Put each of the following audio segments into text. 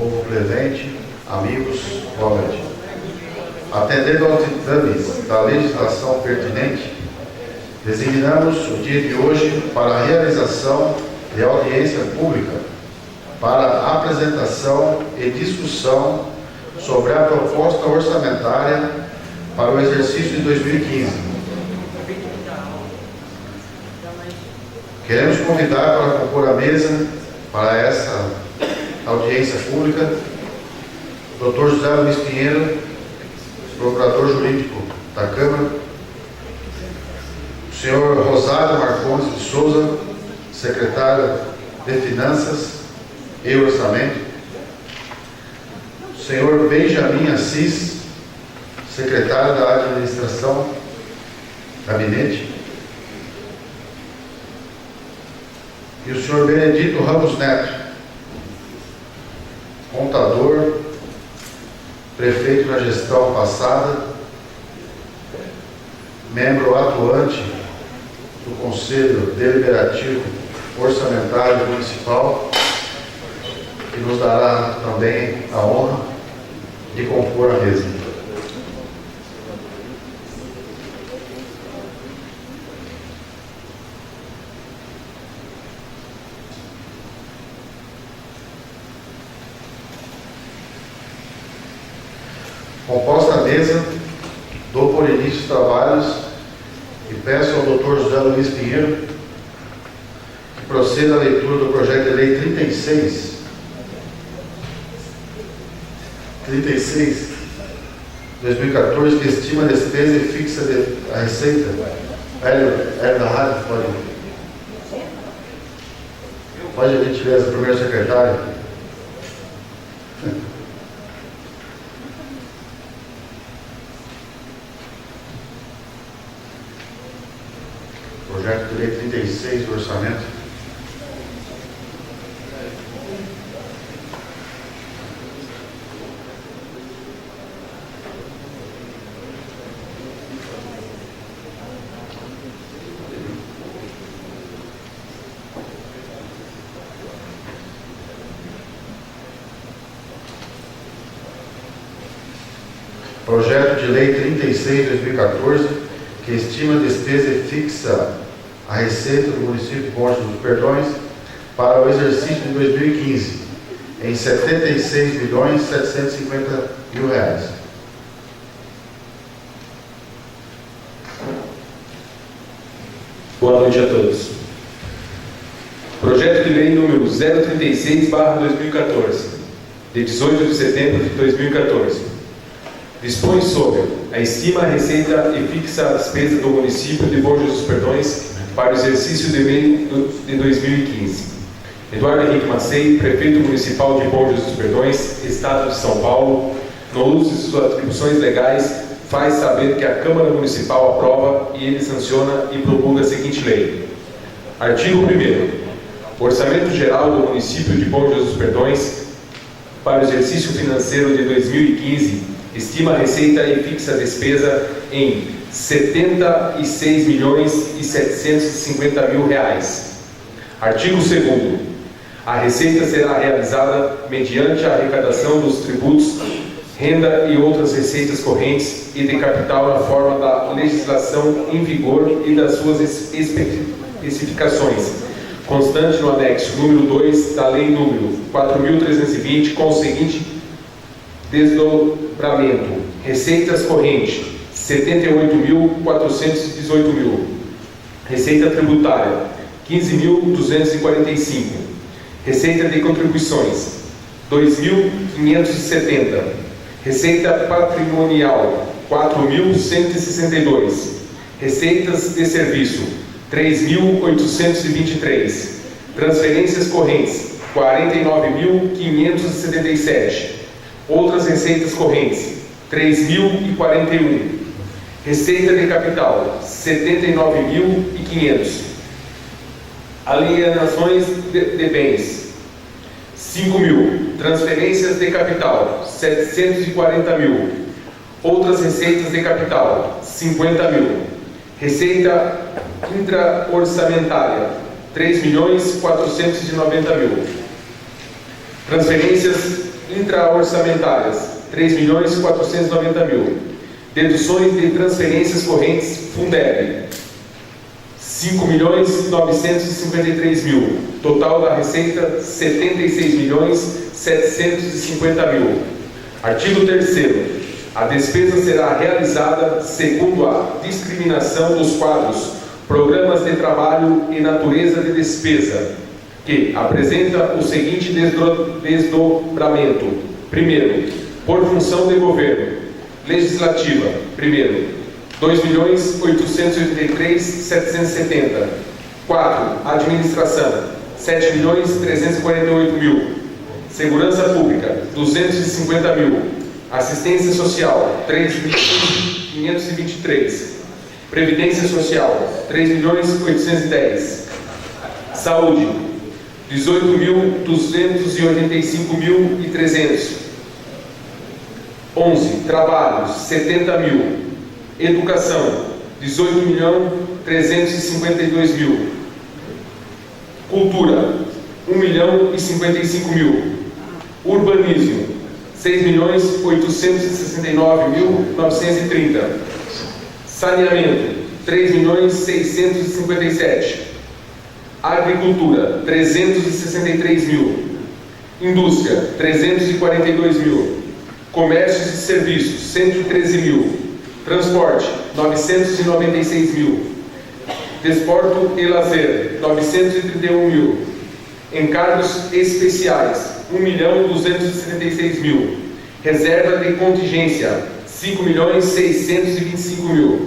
povo presente, amigos, boa noite. Atendendo aos ditames da legislação pertinente, designamos o dia de hoje para a realização de audiência pública para a apresentação e discussão sobre a proposta orçamentária para o exercício de 2015. Queremos convidar para compor a mesa para essa audiência pública o Dr. José Luiz Pinheiro, procurador jurídico da Câmara, o senhor Rosário Marcondes de Souza, secretário de Finanças e Orçamento, o senhor Benjamin Assis, secretário da Administração, Gabinete, e o senhor Benedito Ramos Neto, contador, prefeito na gestão passada, membro atuante do Conselho Deliberativo Orçamentário Municipal, que nos dará também a honra de compor a mesa. Composta a mesa, dou por início os trabalhos e peço ao Dr. José Luiz Pinheiro que proceda à leitura do projeto de lei 36, 2014, que estima a despesa e fixa a receita. Hélio da Rádio, pode a gente ler essa primeira secretária? Projeto de lei 36 do orçamento. Projeto de lei 36 de 2014, que estima a despesa e fixa a receita do município de Bom Jesus dos Perdões para o exercício de 2015 em R$ 76.750.000. Boa noite a todos. Projeto de lei número 036/2014, de 18 de setembro de 2014, dispõe sobre a estima, a receita e fixa a despesa do município de Bom Jesus dos Perdões para o exercício de 2015. Eduardo Henrique Macei, prefeito municipal de Bom Jesus dos Perdões, Estado de São Paulo, no uso de suas atribuições legais, faz saber que a Câmara Municipal aprova e ele sanciona e promulga a seguinte lei. Artigo 1º. O Orçamento Geral do município de Bom Jesus dos Perdões para o exercício financeiro de 2015 estima a receita e fixa a despesa em R$ 76.750.000. Artigo 2º. A receita será realizada mediante a arrecadação dos tributos, renda e outras receitas correntes e de capital na forma da legislação em vigor e das suas especificações, constante no anexo número 2 da Lei número 4.320, com o seguinte desdobramento: receitas correntes, 78.418.000. Receita tributária, 15.245. Receita de contribuições, 2.570. Receita patrimonial, 4.162. Receitas de serviço, 3.823. Transferências correntes, 49.577. Outras receitas correntes, 3.041. Receita de capital, 79.500. Alienações de bens, 5.000. Transferências de capital, 740.000. Outras receitas de capital, 50.000. Receita intra-orçamentária, 3.490.000. Transferências intra-orçamentárias, 3.490.000. Deduções de transferências correntes Fundeb, 5.953.000. Total da receita, 76.750.000. Artigo 3º. A despesa será realizada segundo a discriminação dos quadros Programas de Trabalho e Natureza de Despesa, que apresenta o seguinte desdobramento. Primeiro, por função de governo. Legislativa. Primeiro, 2.883.770. 4. Administração, 7.348.000. Segurança Pública, 250.000. Assistência Social, 3.523. Previdência Social, 3.810. Saúde, 18.285.300. 11. Trabalhos, 70.000. Educação, 18.352.000. Cultura, 1.055.000. Urbanismo, 6.869.930. Saneamento, 3.657.000. Agricultura, 363.000. Indústria, 342.000. Comércios e serviços, 113.000. Transporte, 996.000. Desporto e lazer, 931.000. Encargos especiais, 1.276.000. Reserva de contingência, 5.625.000.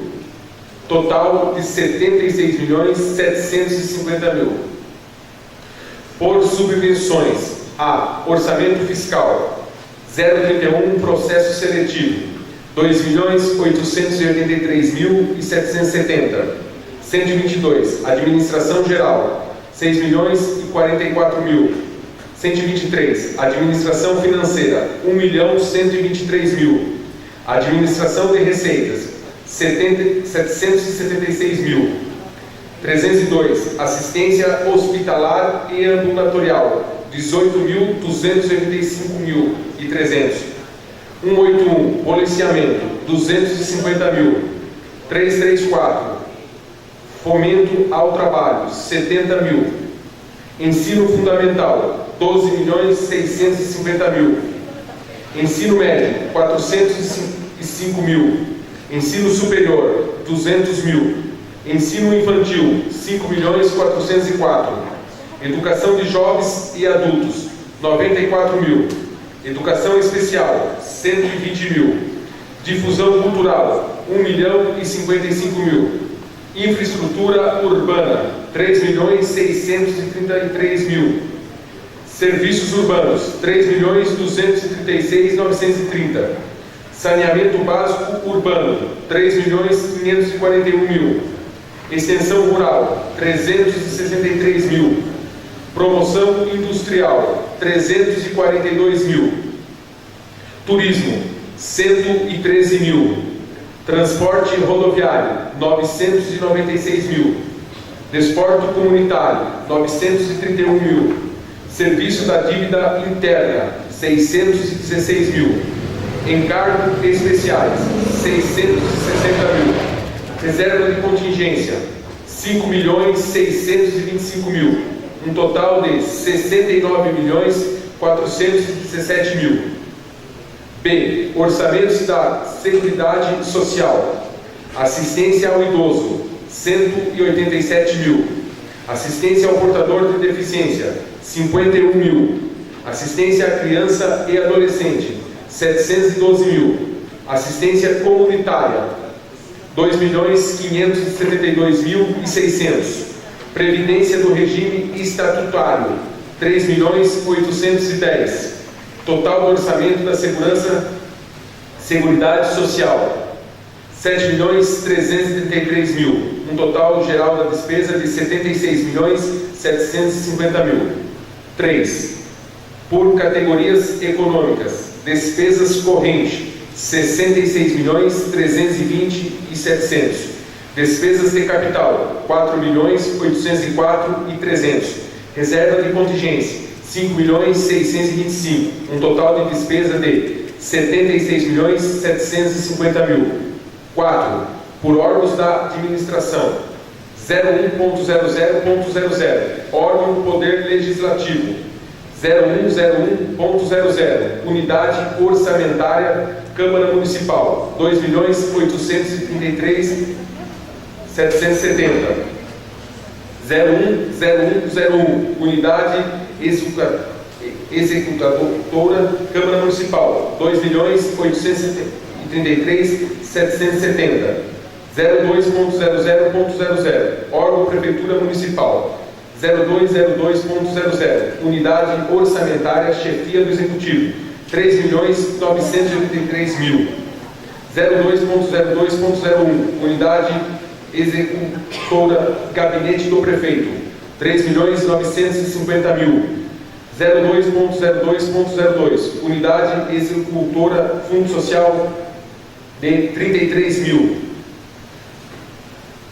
Total de 76.750.000. Por subvenções: A. Orçamento fiscal, 031. Processo seletivo, 2.883.770. 122. Administração geral, 6.044.000. 123. Administração financeira, 1.123.000. Administração de receitas, 776.000. 302. Assistência hospitalar e ambulatorial, 18.285.300. 181. Policiamento, 250.000. 334. Fomento ao trabalho, 70.000. Ensino fundamental, 12.650.000. Ensino médio, 405.000. Ensino superior, 200.000. Ensino infantil, 5.404.000. Educação de jovens e adultos, 94.000. Educação especial, 120.000. Difusão cultural, 1.055.000. Infraestrutura urbana, 3.633.000. Serviços urbanos, 3.236.930. Saneamento básico urbano, 3.541.000. Extensão rural, 363.000. Promoção industrial, 342.000. Turismo, 113.000. Transporte rodoviário, 996.000. Desporto comunitário, 931.000. Serviço da dívida interna, 616.000. Encargos especiais, 660.000. Reserva de contingência, 5.625.000. Um total de 69.417.000. B. Orçamentos da Seguridade Social. Assistência ao idoso, 187.000. Assistência ao portador de deficiência, 51.000. Assistência à criança e adolescente, 712.000. Assistência comunitária, 2.572.600. Previdência do regime estatutário, 3.810. Total do orçamento da Seguridade Social, 7.333.000. Um total geral da despesa de 76.750.000. 3. Por categorias econômicas: despesas correntes, 66.320.700. Despesas de capital, 4.804.300. Reserva de contingência, 5.625.000, um total de despesa de 76.750.000. 4. Por órgãos da administração: 01.00.00, órgão Poder Legislativo; 0101.00, unidade orçamentária Câmara Municipal, 2.833.770. 010101, unidade executadora Câmara Municipal, 2.833.770. 02.00.00, órgão Prefeitura Municipal, 0202.00, unidade orçamentária Chefia do Executivo, 3.983.000. 02.02.01, unidade executora Gabinete do Prefeito, 3.950.000. 02.02.02, unidade executora Fundo Social, de 33.000.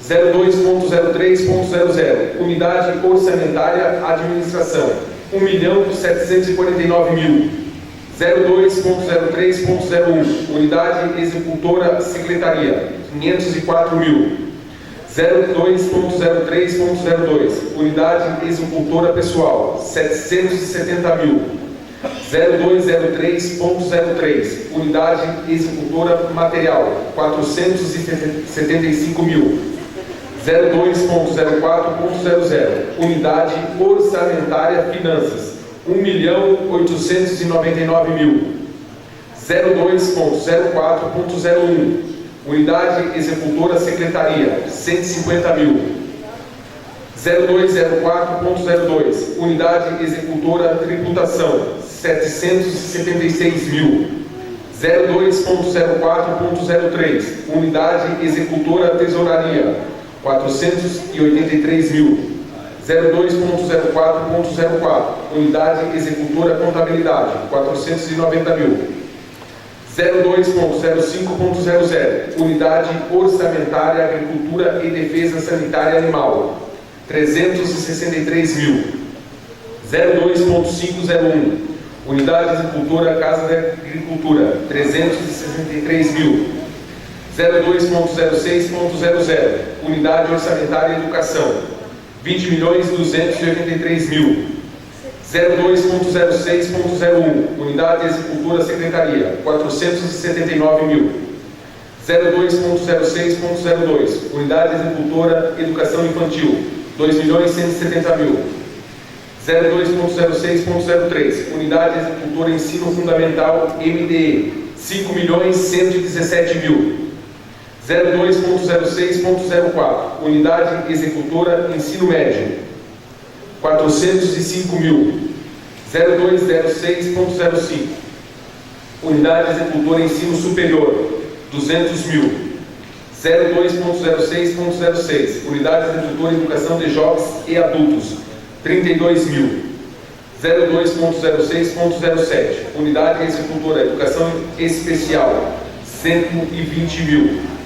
02.03.00, unidade orçamentária Administração, 1.749.000. 02.03.01, unidade executora Secretaria, 504.000. 02.03.02, unidade executora pessoal, 770.000. 0203.03, unidade executora material, 475.000. 02.04.00, unidade orçamentária finanças, 1.899.000. 02.04.01, unidade executora secretaria, 150.000. 0204.02, unidade executora tributação, 776.000. 02.04.03, unidade executora tesouraria, 483.000. 02.04.04, unidade executora contabilidade, 490.000. 02.05.00, unidade orçamentária Agricultura e Defesa Sanitária Animal, 363.000. 02.501, unidade executora Casa da Agricultura, 363.000. 02.06.00, unidade orçamentária Educação, 20.283.000. 02.06.01, unidade executora Secretaria, 479.000. 02.06.02, unidade executora Educação Infantil, 2.170.000. 02.06.03, unidade executora Ensino Fundamental MDE, 5.117.000. 02.06.04, unidade executora Ensino Médio, 405.000. 0206.05, unidade executora Ensino Superior, 200.000. 02.06.06, unidade executora Educação de Jovens e Adultos, 32.000. 02.06.07, unidade executora Educação Especial, 120.000.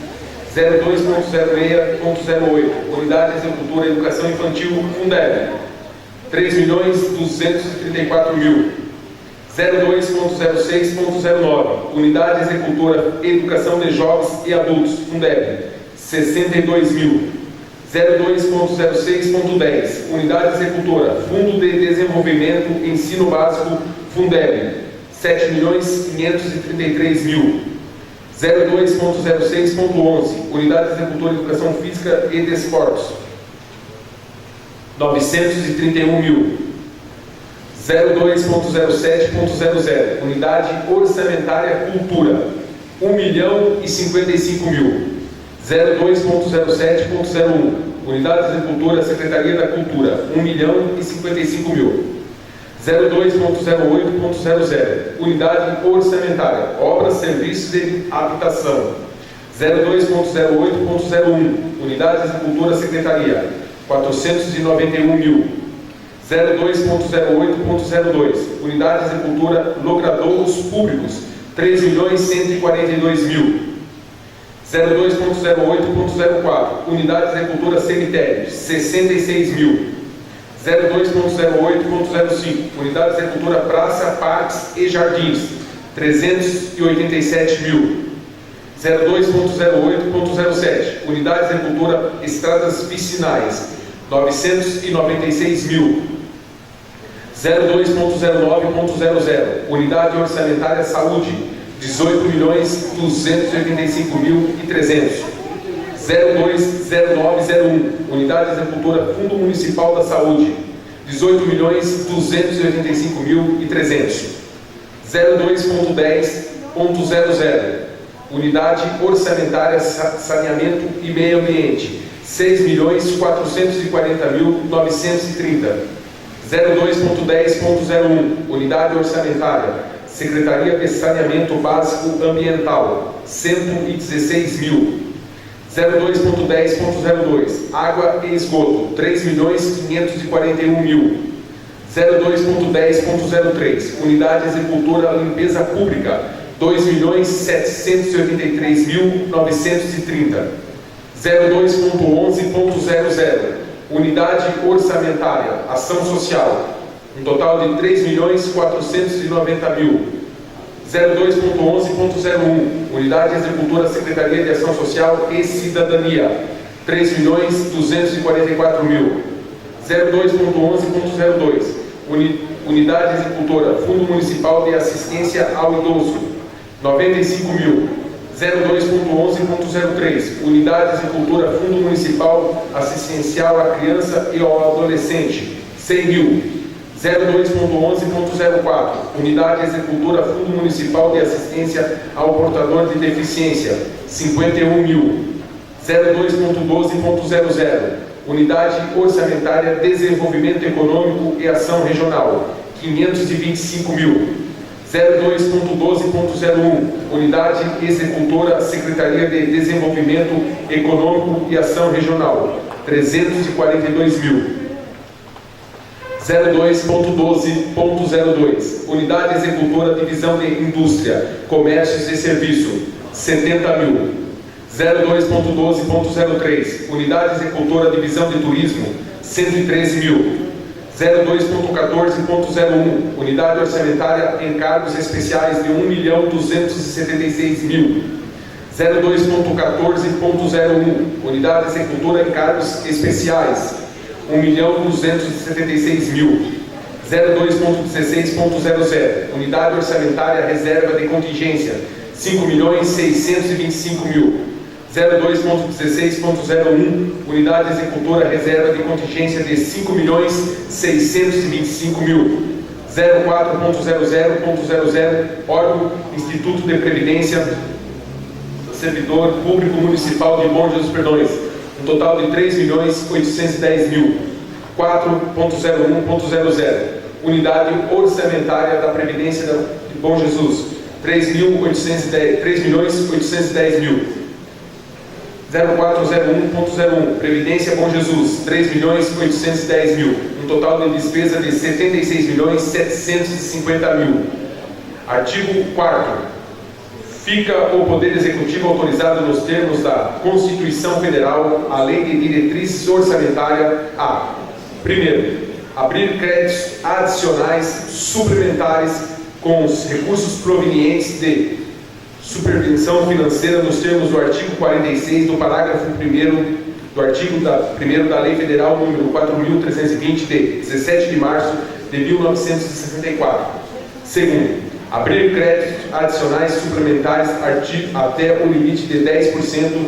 02.06.08, unidade executora Educação Infantil Fundeb, 3.234.000. 02.06.09, unidade executora Educação de Jovens e Adultos Fundeb, 62.000. 02.06.10, unidade executora Fundo de Desenvolvimento Ensino Básico Fundeb, 7.533.000. 02.06.11, unidade executora Educação Física e Desportos, 931.000. 02.07.00, unidade orçamentária Cultura, 1.055.000. 02.07.01, unidade executora Secretaria da Cultura, 1.055.000. 02.08.00, unidade orçamentária Obras, Serviços de Habitação, 02.08.01, unidade executora Secretaria, 491.000. 02.08.02, unidade executora Logradouros Públicos, 3.142.000. 02.08.04, unidade executora Cemitério, 66.000. 02.08.05, Unidade Executora Praça, Parques e Jardins, 387 mil. 02.08.07, Unidade Executora Estradas Vicinais, 996 mil. 02.09.00, Unidade Orçamentária Saúde, 18.285.300. 020901, Unidade Executora Fundo Municipal da Saúde, 18.285.300. 02.10.00, Unidade Orçamentária Saneamento e Meio Ambiente, 6.440.930. 02.10.01, Unidade Orçamentária Secretaria de Saneamento Básico Ambiental, 116 mil. 02.10.02, Água e Esgoto, 3.541.000. 02.10.03, Unidade Executora Limpeza Pública, 2.783.930. 02.11.00, Unidade Orçamentária Ação Social, um total de 3.490.000. 02.11.01, Unidade Executora Secretaria de Ação Social e Cidadania, 3.244.000. 02.11.02, Unidade Executora Fundo Municipal de Assistência ao Idoso, 95 mil. 02.11.03, Unidade Executora Fundo Municipal Assistencial à Criança e ao Adolescente, 100 mil. 02.11.04, Unidade Executora Fundo Municipal de Assistência ao Portador de Deficiência, 51 mil. 02.12.00, Unidade Orçamentária Desenvolvimento Econômico e Ação Regional, 525 mil. 02.12.01, Unidade Executora Secretaria de Desenvolvimento Econômico e Ação Regional, 342 mil. 02.12.02, Unidade Executora Divisão de Indústria, Comércios e Serviço, 70 mil. 02.12.03, Unidade Executora Divisão de Turismo, 113 mil. 02.14.01, Unidade Orçamentária Encargos Especiais de 1.276.000. 02.14.01, Unidade Executora Encargos Especiais, 1.276.000. 02.16.00, Unidade Orçamentária Reserva de Contingência, 5.625.000. 02.16.01, Unidade Executora Reserva de Contingência de 5.625.000. 04.00.00, Órgão Instituto de Previdência Servidor Público Municipal de Bom Jesus Perdões, um total de 3.810.000. 4.01.00, Unidade Orçamentária da Previdência de Bom Jesus, 3.810.000. 0401.01, Previdência Bom Jesus, 3.810.000, um total de despesa de 76.750.000. Artigo 4º. Fica o Poder Executivo autorizado nos termos da Constituição Federal, a Lei de Diretrizes Orçamentárias, a: primeiro, abrir créditos adicionais suplementares com os recursos provenientes de supervenção financeira nos termos do artigo 46 do parágrafo 1º do artigo 1º da Lei Federal número 4.320 de 17 de março de 1964. Segundo, abrir créditos adicionais suplementares até o limite de 10%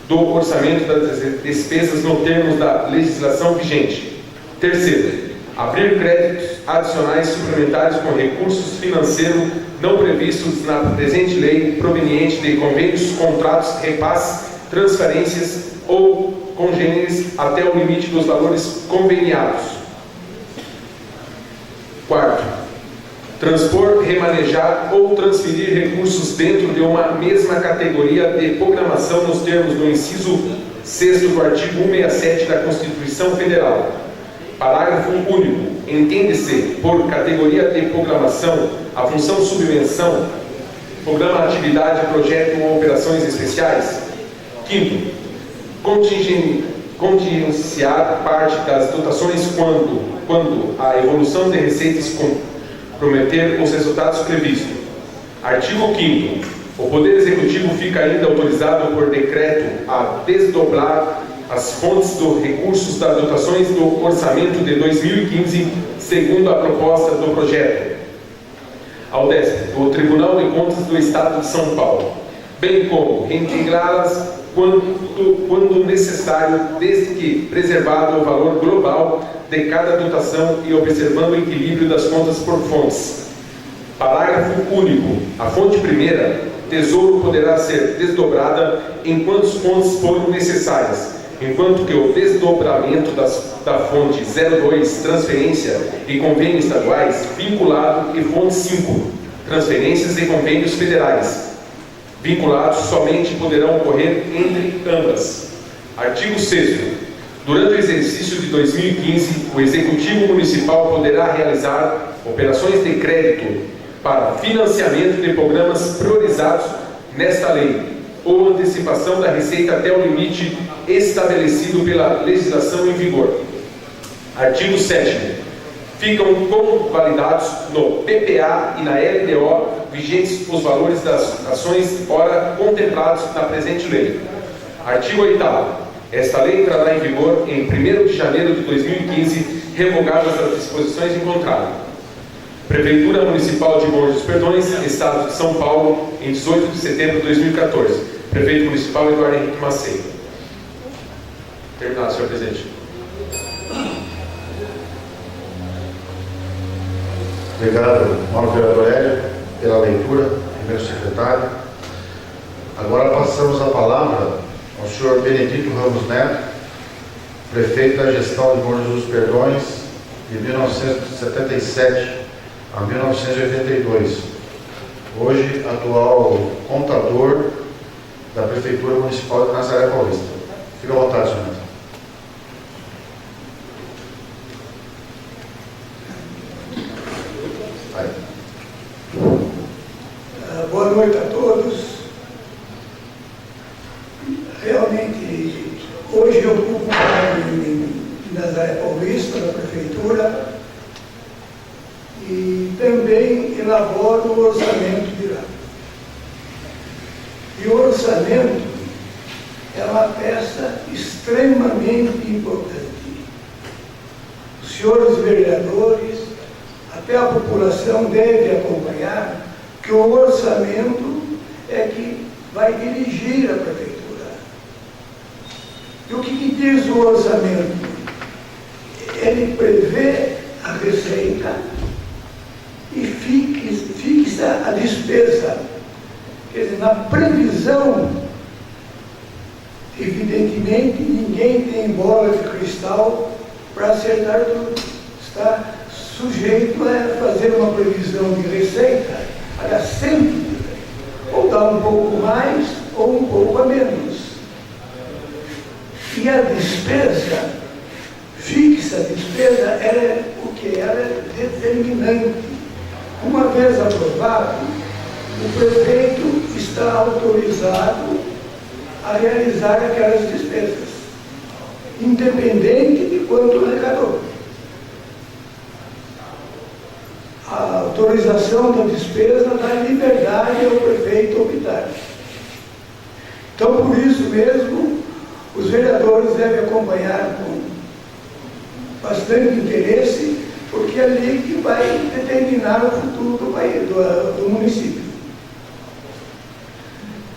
do orçamento das despesas nos termos da legislação vigente. Terceiro, abrir créditos adicionais suplementares com recursos financeiros não previstos na presente lei, proveniente de convênios, contratos, repasses, transferências ou congêneres até o limite dos valores conveniados. Quarto, transpor, remanejar ou transferir recursos dentro de uma mesma categoria de programação nos termos do inciso 6º do artigo 167 da Constituição Federal. Parágrafo único. Entende-se por categoria de programação a função subvenção, programa, atividade, projeto ou operações especiais. Quinto, contingenciar parte das dotações quando a evolução de receitas comprometer os resultados previstos. Artigo 5º. O Poder Executivo fica ainda autorizado por decreto a desdobrar as fontes dos recursos das dotações do orçamento de 2015, segundo a proposta do projeto. Ao 10º, do Tribunal de Contas do Estado de São Paulo, bem como reintegrá-las quando necessário, desde que preservado o valor global de cada dotação e observando o equilíbrio das contas por fontes. Parágrafo único. A fonte primeira, Tesouro, poderá ser desdobrada enquanto fontes forem necessárias, enquanto que o desdobramento da fonte 02, transferência e convênios estaduais, vinculado, e fonte 5, transferências e convênios federais, vinculados somente poderão ocorrer entre ambas. Artigo 6º. Durante o exercício de 2015, o Executivo Municipal poderá realizar operações de crédito para financiamento de programas priorizados nesta lei, ou antecipação da receita até o limite estabelecido pela legislação em vigor. Artigo 7º. Ficam convalidados no PPA e na LDO vigentes os valores das ações ora contemplados na presente lei. Artigo 8º. Esta lei entrará em vigor em 1º de janeiro de 2015, revogadas as disposições em contrário. Prefeitura Municipal de Bom Jesus Perdões, Estado de São Paulo, em 18 de setembro de 2014. Prefeito Municipal Eduardo Henrique Macedo. Terminado, senhor presidente. Obrigado, Mauro Vereador Hélio, pela leitura, primeiro secretário. Agora passamos a palavra ao senhor Benedito Ramos Neto, prefeito da gestão de Bom Jesus Perdões, de 1977 a 1982. Hoje, atual contador da Prefeitura Municipal de Nazaré Paulista. Fique à vontade, senhor Neto. Boa noite a todos. Realmente, hoje eu ocupo um cargo em Nazaré Paulista, na Prefeitura, e também elaboro o orçamento de lá. E o orçamento é uma peça extremamente importante. Os senhores vereadores, até a população deve acompanhar que o orçamento é que vai dirigir a prefeitura. E o que diz o orçamento? Ele prevê a receita e fixa a despesa. Quer dizer, na previsão, evidentemente, ninguém tem bola de cristal para acertar tudo. Está sujeito a fazer uma previsão de receita, aliás, sempre, ou dar um pouco mais ou um pouco a menos. E a despesa, fixa a despesa, é o que? Ela é determinante. Uma vez aprovado, o prefeito está autorizado a realizar aquelas despesas, independente de quanto arrecadou. A autorização da despesa dá liberdade ao prefeito optar. Então, por isso mesmo, os vereadores devem acompanhar com bastante interesse, porque é a lei que vai determinar o futuro do país, do município.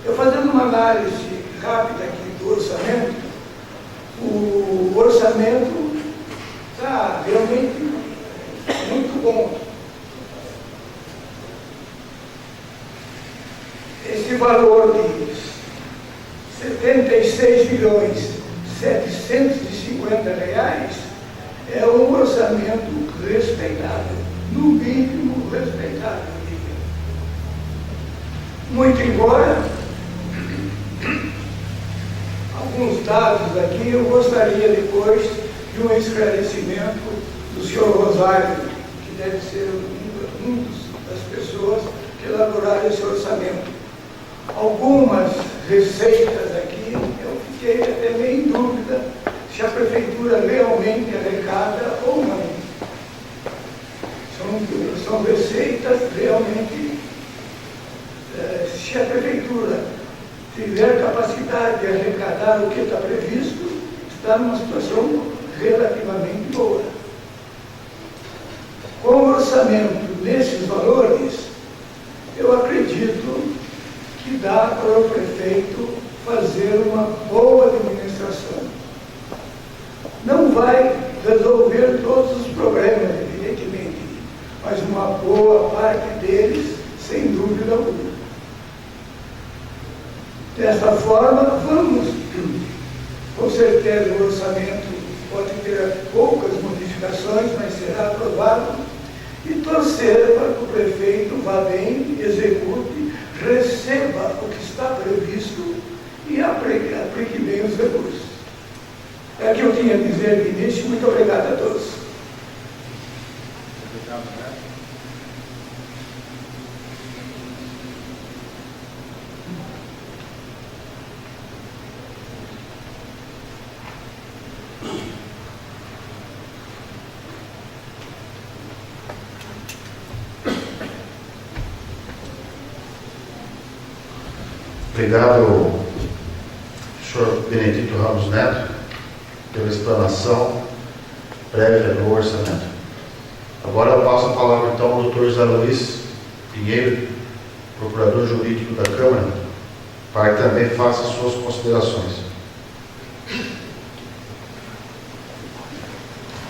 Eu fazendo uma análise rápida aqui do orçamento, o orçamento está realmente muito bom. Esse valor de R$76.750 é um orçamento respeitável, no mínimo respeitável. Muito embora, alguns dados aqui eu gostaria depois de um esclarecimento do senhor Rosário, que deve ser uma das pessoas que elaboraram esse orçamento. Algumas receitas aqui, eu fiquei até meio em dúvida se a prefeitura realmente arrecada ou não. São receitas realmente, se a prefeitura tiver capacidade de arrecadar o que está previsto, está numa situação relativamente boa. Com o orçamento nesses valores, eu acredito que dá para o prefeito fazer uma boa administração. Não vai resolver todos os problemas, evidentemente, mas uma boa parte deles, sem dúvida alguma. Desta forma, vamos, com certeza o orçamento pode ter poucas modificações, mas será aprovado, e torcer para que o prefeito vá bem, execute, receba o que está previsto e aplique bem os recursos. É o que eu tinha a dizer de início. Muito obrigado a todos. Obrigado, senhor Benedito Ramos Neto, pela explanação prévia do orçamento. Agora eu passo a palavra então ao Dr. José Luiz Pinheiro, procurador jurídico da Câmara, para que também faça suas considerações.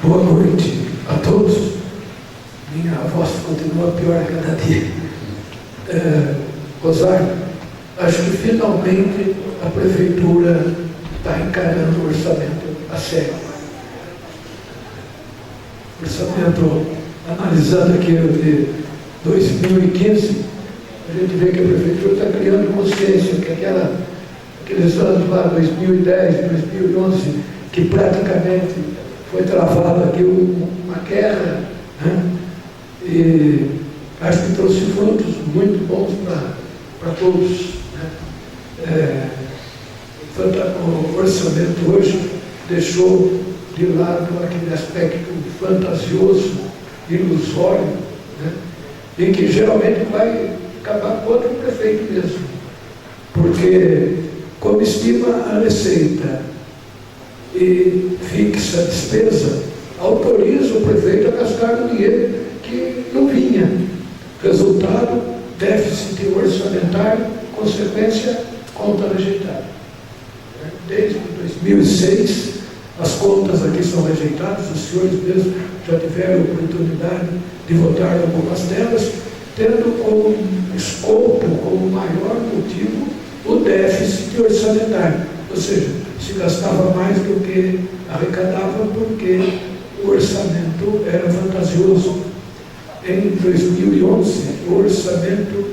Boa noite a todos. Minha voz continua pior a cada dia. Rosário, acho que finalmente a Prefeitura está encarando o orçamento a sério. Orçamento, analisando aqui o de 2015, a gente vê que a Prefeitura está criando consciência que aqueles anos lá, 2010, 2011, que praticamente foi travada aqui uma guerra, né? E acho que trouxe frutos muito bons para todos. O orçamento hoje deixou de lado aquele aspecto fantasioso, ilusório, né? E que geralmente vai acabar contra o prefeito mesmo, porque como estima a receita e fixa a despesa, autoriza o prefeito a gastar o dinheiro que não vinha. Resultado, déficit orçamentário, consequência, conta rejeitada. Desde 2006, as contas aqui são rejeitadas, os senhores mesmos já tiveram a oportunidade de votar em algumas delas, tendo como escopo, como maior motivo, o déficit orçamentário. Ou seja, se gastava mais do que arrecadava porque o orçamento era fantasioso. Em 2011, o orçamento,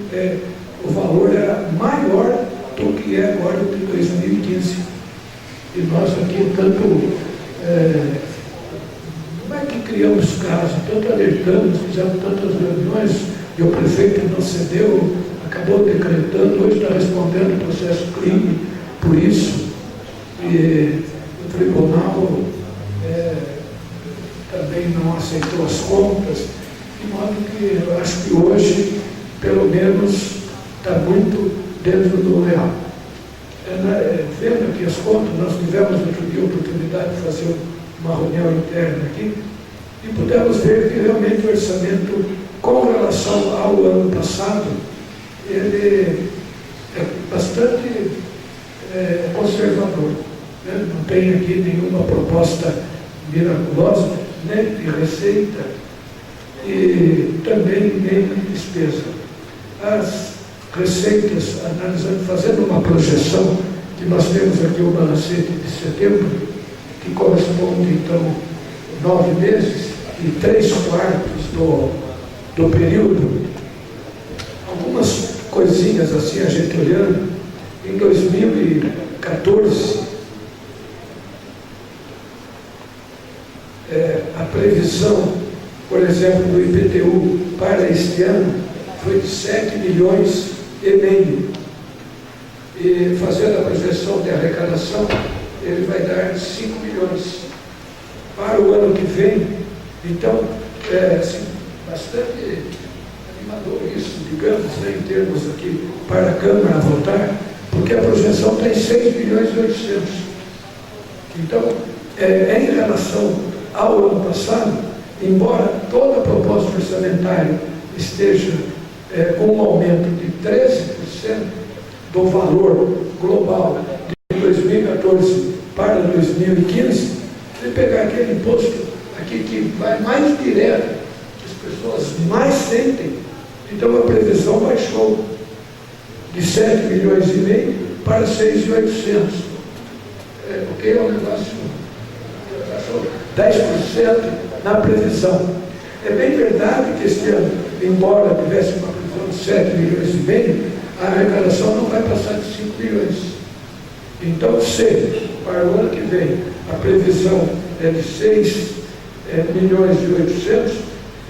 o valor era maior do que é agora de 2015. E nós aqui tanto, não é que criamos casos, tanto alertamos, fizemos tantas reuniões, e o prefeito não cedeu, acabou decretando, hoje está respondendo o processo crime por isso, e o tribunal também não aceitou as contas, de modo que eu acho que hoje, pelo menos, está muito dentro do real. Vendo aqui as contas, nós tivemos outro dia a oportunidade de fazer uma reunião interna aqui, e pudemos ver que realmente o orçamento, com relação ao ano passado, ele é bastante conservador, né? Não tem aqui nenhuma proposta miraculosa, nem de receita, e também nem de despesa. As receitas, analisando, fazendo uma projeção, que nós temos aqui o balancete de setembro, que corresponde, então, 9 meses e 3/4 do período. Algumas coisinhas assim, a gente olhando, em 2014, a previsão, por exemplo, do IPTU para este ano foi de 7,5 milhões. E fazendo a projeção de arrecadação, ele vai dar 5 milhões. Para o ano que vem, então, assim, bastante animador isso, digamos, né, em termos aqui, para a Câmara votar, porque a projeção está em 6 milhões e 800. Então, em relação ao ano passado, embora toda a proposta orçamentária esteja com um aumento de 13% do valor global de 2014 para 2015, se pegar aquele imposto aqui que vai mais direto, que as pessoas mais sentem, então a previsão baixou de 7 milhões e meio para 6.800. Porque é um negócio, baixou 10% na previsão. É bem verdade que este ano, embora tivesse uma previsão de 7 milhões e meio, a arrecadação não vai passar de 5 milhões. Então, se para o ano que vem a previsão é de 6 milhões e 800,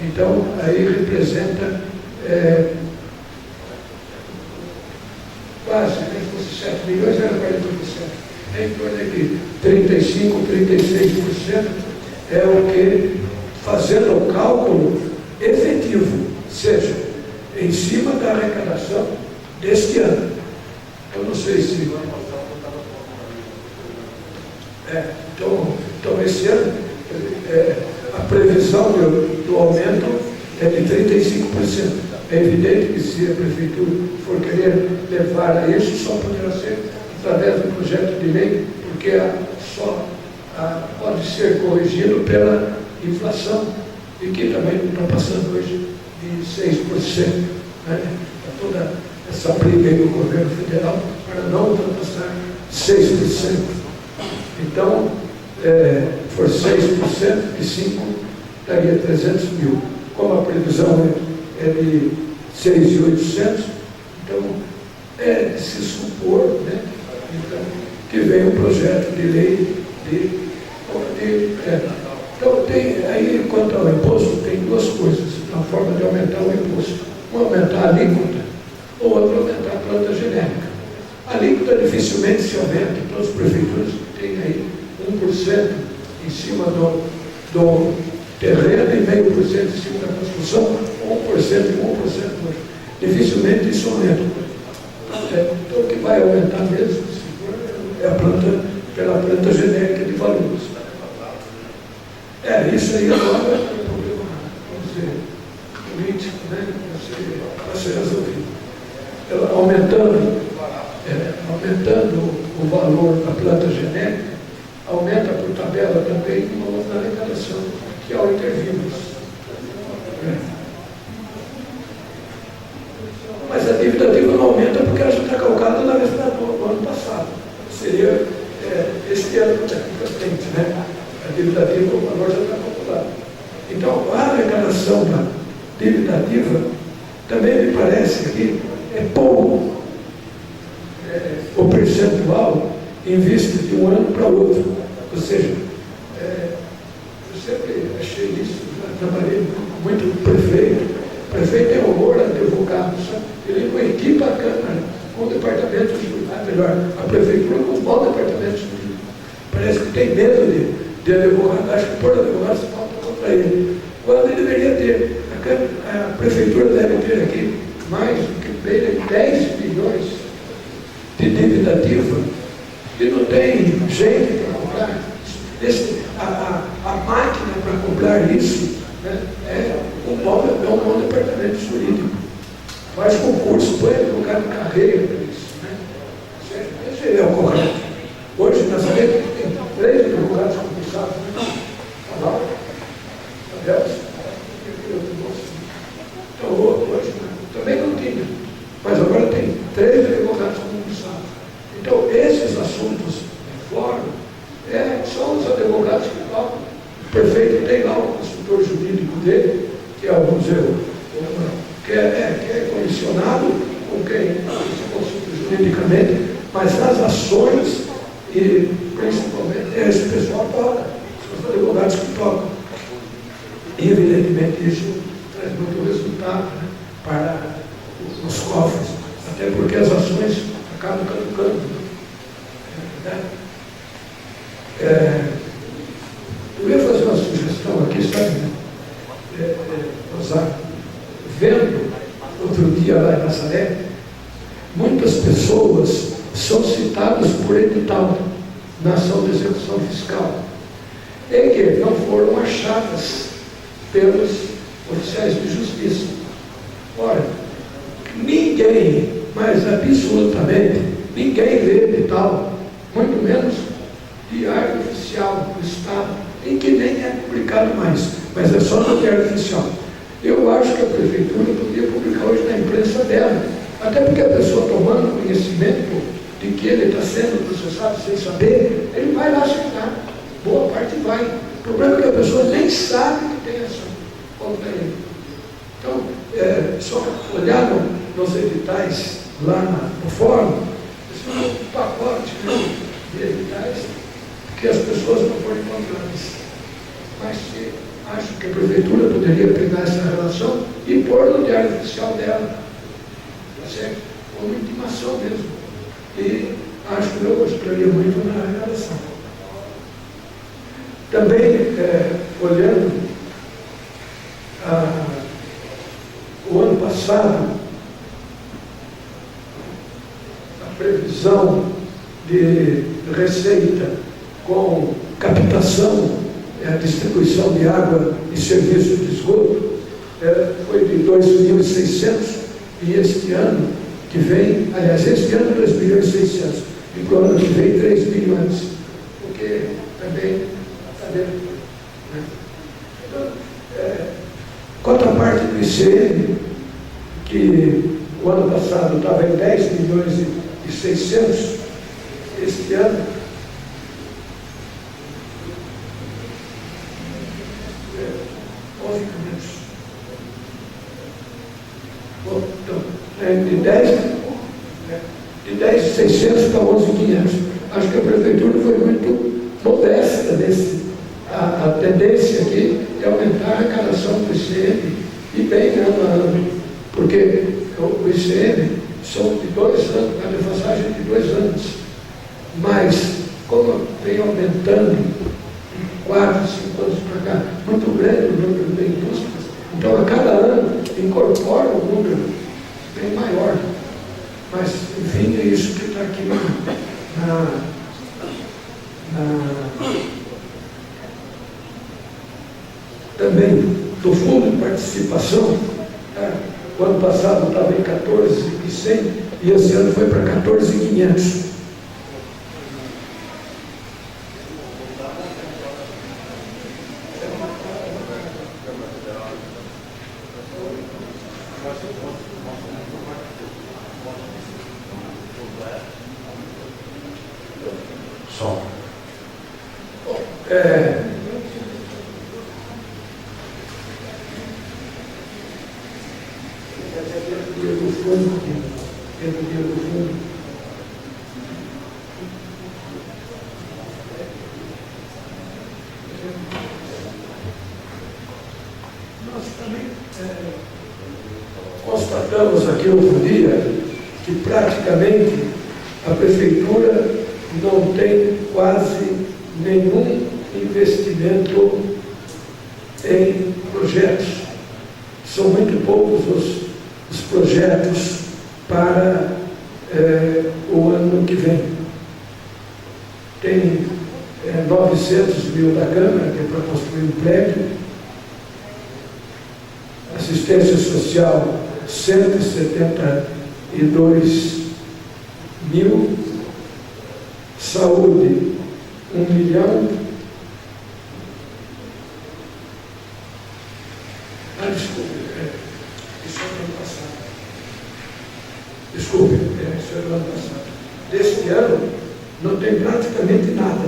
então aí representa quase, se fosse 7 milhões, era 47. Em torno de 35%, 36% é o que, fazendo o cálculo efetivo, seja em cima da arrecadação deste ano. Eu não sei se... Então esse ano, a previsão do aumento é de 35%. É evidente que se a Prefeitura for querer levar a isso, só poderá ser através do projeto de lei, porque só pode ser corrigido pela inflação, e que também está passando hoje de 6%. Né? Toda essa briga aí do governo federal para não ultrapassar 6%. Então, for 6%, de 5 daria 300 mil. Como a previsão é de 6.800, então é de se supor, né? Então, que vem um projeto de lei então tem aí, quanto ao imposto, tem duas coisas, uma forma de aumentar o imposto. Uma aumentar a alíquota, ou outra aumentar a planta genérica. A alíquota dificilmente se aumenta, todas as prefeituras têm aí 1% em cima do terreno e 0,5% em cima da construção, 1% e 1% hoje. Dificilmente isso aumenta. Então o que vai aumentar mesmo, se for, é a planta, pela planta genérica de valores. Isso aí agora é um problema, vamos dizer, político, né, para ser resolvido. Aumentando o valor da planta genérica, aumenta por tabela também uma outra arrecadação, que é o intervimos. Mas a dívida ativa não aumenta porque ela já está calculada na vez do ano passado. Seria este ano que está aqui presente, né? A dívida ativa, o valor já está calculado. Então, a arrecadação da dívida ativa também me parece que é pouco. O percentual em vista de um ano para o outro. Ou seja, eu sempre achei isso, já trabalhei muito com o prefeito. O prefeito tem horror a advogado, sabe? Ele não equipa a Câmara com o departamento jurídico, melhor, a prefeitura com um bom departamento jurídico. Parece que tem medo de advogado, acho que por advogado se falta contra ele. Quando ele deveria ter, a prefeitura deve ter aqui mais do que 10 milhões de dívida ativa, e não tem gente para comprar. A máquina para comprar isso, né, é um bom departamento jurídico. Faz concurso, põe advogado de carreira para isso. Né? Esse é o correto. Hoje, na Nazaré, tem 3 advogados concursados. Então, hoje também não tinha, mas agora tem 3 advogados concursados. Então, esses assuntos fora são os advogados que tocam. O prefeito tem lá o consultor jurídico dele, que é, vamos dizer, que é condicionado com quem se consulta juridicamente, mas nas ações, e principalmente, esse pessoal toca, são os advogados que tocam. E, evidentemente, isso traz muito resultado, né, para os cofres, até porque as ações acabam caducando. Eu ia fazer uma sugestão aqui, sabe? Vendo outro dia lá em Nazaré, muitas pessoas são citadas por edital na ação de execução fiscal e que não foram achadas pelos oficiais de justiça. Ora, ninguém, mas absolutamente ninguém lê edital, muito menos diário oficial do Estado, em que nem é publicado mais, mas é só no diário oficial. Eu acho que a prefeitura poderia publicar hoje na imprensa dela, até porque a pessoa tomando conhecimento de que ele está sendo processado sem saber, ele vai lá assinar. Boa parte vai. O problema é que a pessoa nem sabe que tem ação contra ele. Então, só olhar nos editais lá no fórum, esse é um pacote de editais que as pessoas não foram encontradas. Mas acho que a prefeitura poderia pegar essa relação e pôr no diário oficial dela, tá certo? Como intimação mesmo. E acho que eu gostaria muito na relação. Também, olhando o ano passado, a previsão de receita com captação, distribuição de água e serviço de esgoto, foi de 2.600, e este ano que vem, aliás, este ano 2.600, e para o ano que vem 3 milhões, porque também está dentro. Né? Então, quanto à parte do ICM, que o ano passado estava em 10 milhões e 600, este ano, de 10.600 para 11.500. Acho que a prefeitura foi muito modesta a tendência aqui é aumentar a arrecadação do ICM e bem ano a ano, porque o ICM são de 2 anos, a defasagem de 2 anos, mas como vem aumentando 4, 5 anos para cá, muito grande o número de indústrias, então a cada ano incorpora um número bem maior. Mas, enfim, é isso que está aqui também do fundo de participação. O ano passado estava em 14.100 e esse ano foi para 14.500. Nós também constatamos aqui outro dia que praticamente a prefeitura não tem quase nenhum investimento em projetos. São muito poucos os projetos para o ano que vem. Tem 900 mil da Câmara, que é para construir um prédio, assistência social 172 mil, saúde 1 milhão. Desculpe, isso é do ano passado. Desculpe, isso é do ano passado. Deste ano não tem praticamente nada.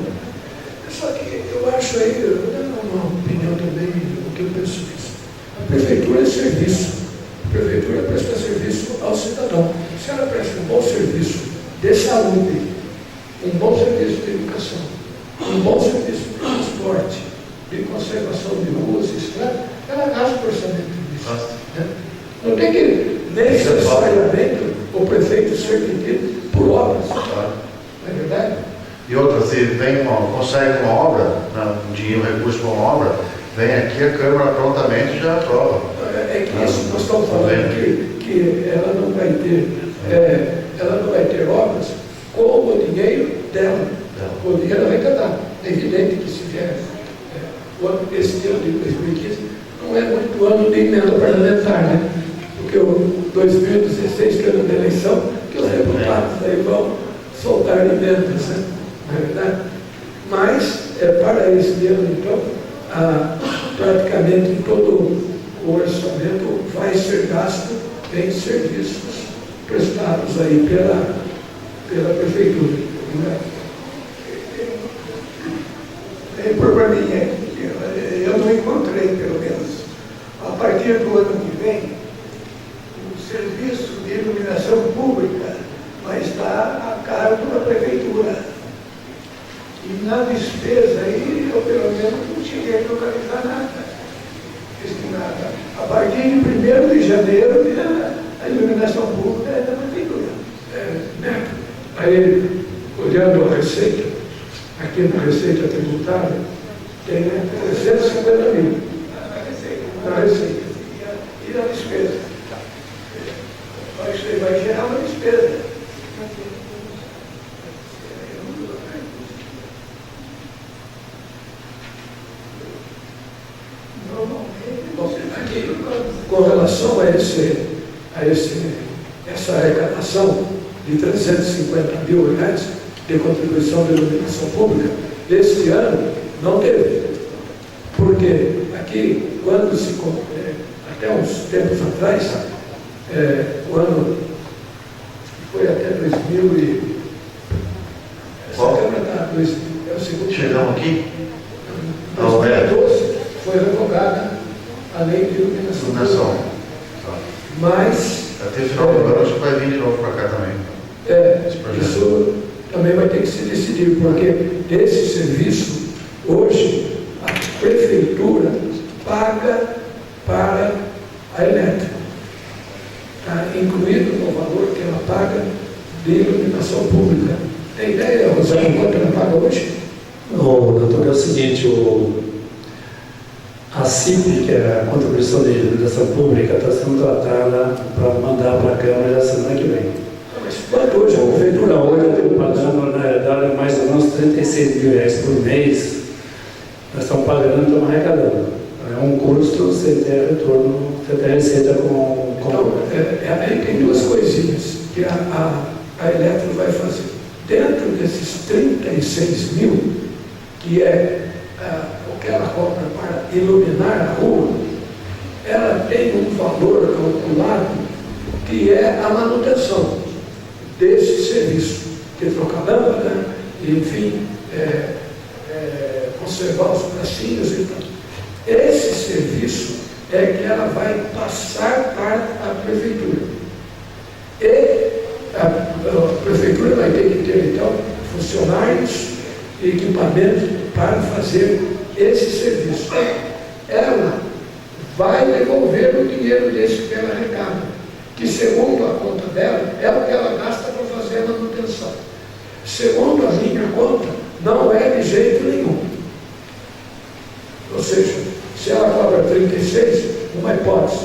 Só que eu acho aí, uma opinião também, o que eu penso disso. A prefeitura é serviço. A prefeitura presta serviço ao cidadão. Se ela presta um bom serviço de saúde, um bom serviço de educação, um bom serviço de transporte, de conservação de ruas e estradas, ela gasta o orçamento disso. Né? Não tem que necessariamente o prefeito ser pedido por obras. Não é verdade? E outra, se consegue uma obra, um dinheiro, um recurso para uma obra, vem aqui, a Câmara prontamente já aprova. É que isso nós estamos falando que ela não vai ter obras com o dinheiro dela. O dinheiro arrecadado. É evidente que se vier esse ano de 2015, não é muito ano de emenda parlamentar, né? Porque o 2016, que é ano da eleição, que os deputados aí vão soltar emendas, né? Não é verdade? Mas, para esse ano, então, praticamente todo o orçamento vai ser gasto em serviços prestados aí pela prefeitura. Né? Para mim, eu não encontrei, pelo menos, a partir do ano que vem, o serviço de iluminação pública vai estar a cargo da prefeitura. E na despesa aí, eu pelo menos não cheguei a localizar nada destinada. A partir de 1º de janeiro, a iluminação pública é da prefeitura. Neto, aí, olhando a receita, aqui na receita tributária, tem 350 mil. Na receita. E na despesa. Vai gerar uma despesa. Bom, aqui, com relação a essa arrecadação de 350 mil reais de contribuição de iluminação pública, este ano não teve. Porque aqui, quando até uns tempos atrás, o ano foi até 2000 e... Essa Câmara está 2000, é o segundo. Chegamos aqui? 2012 foi revogada a lei de iluminação pública. Mas... Até o final do ano, acho que vai vir de novo para cá também. Isso também vai ter que se decidir, porque esse serviço, hoje, a prefeitura paga para a elétrica. Está incluído no valor que ela paga de iluminação pública. Tem ideia, Rosana, quanto ela paga hoje? Doutor, é o seguinte, a CIP, que é a contribuição de iluminação pública, está sendo tratada para mandar para a Câmara já semana que vem. Mas quanto hoje a prefeitura? Hoje eu estou pagando, na verdade, mais ou menos 36 mil reais por mês. Nós estamos pagando e estamos arrecadando. É um custo sem ter retorno, sem ter receita com... Então, aí tem duas coisinhas que a Eletro vai fazer. Dentro desses 36 mil, que é o que ela cobra para iluminar a rua, ela tem um valor calculado que é a manutenção desse serviço, que trocar lâmpada, enfim, conservar os bracinhos e tal. Esse serviço é que ela vai passar para a prefeitura. E a prefeitura vai ter que ter, então, funcionários e equipamentos para fazer esse serviço. Ela vai devolver o dinheiro desse que ela arrecada, que segundo a conta dela, é o que ela gasta para fazer a manutenção. Segundo a minha conta, não é de jeito nenhum. Ou seja, se ela cobra 36, uma hipótese,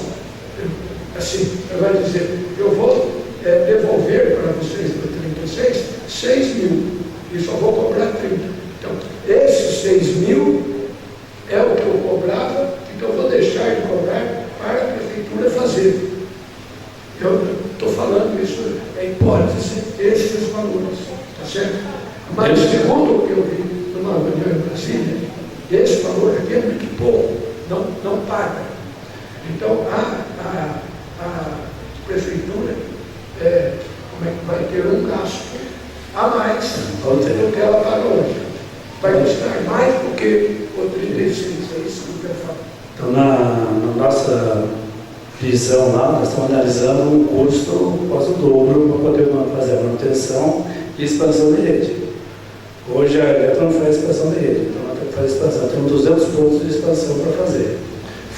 assim, ela vai dizer, eu vou devolver para vocês do 36, 6 mil, e só vou cobrar 30. Então, esses 6 mil é o que eu cobrava, então eu vou deixar de cobrar para a prefeitura fazer. Eu estou falando isso, é hipótese, esses valores, tá certo? Mas segundo o que eu vi numa reunião em Brasília, esse valor aqui é muito pouco, não paga. Então a prefeitura vai ter um gasto a mais do que ela paga hoje. Vai custar mais do que o 36, é isso que eu quero falar. Então, na nossa visão lá, nós estamos analisando um custo quase o dobro para poder fazer a manutenção e expansão de rede. Hoje a Eletro não faz expansão de rede, então ela tem que fazer expansão. Temos 200 pontos de expansão para fazer.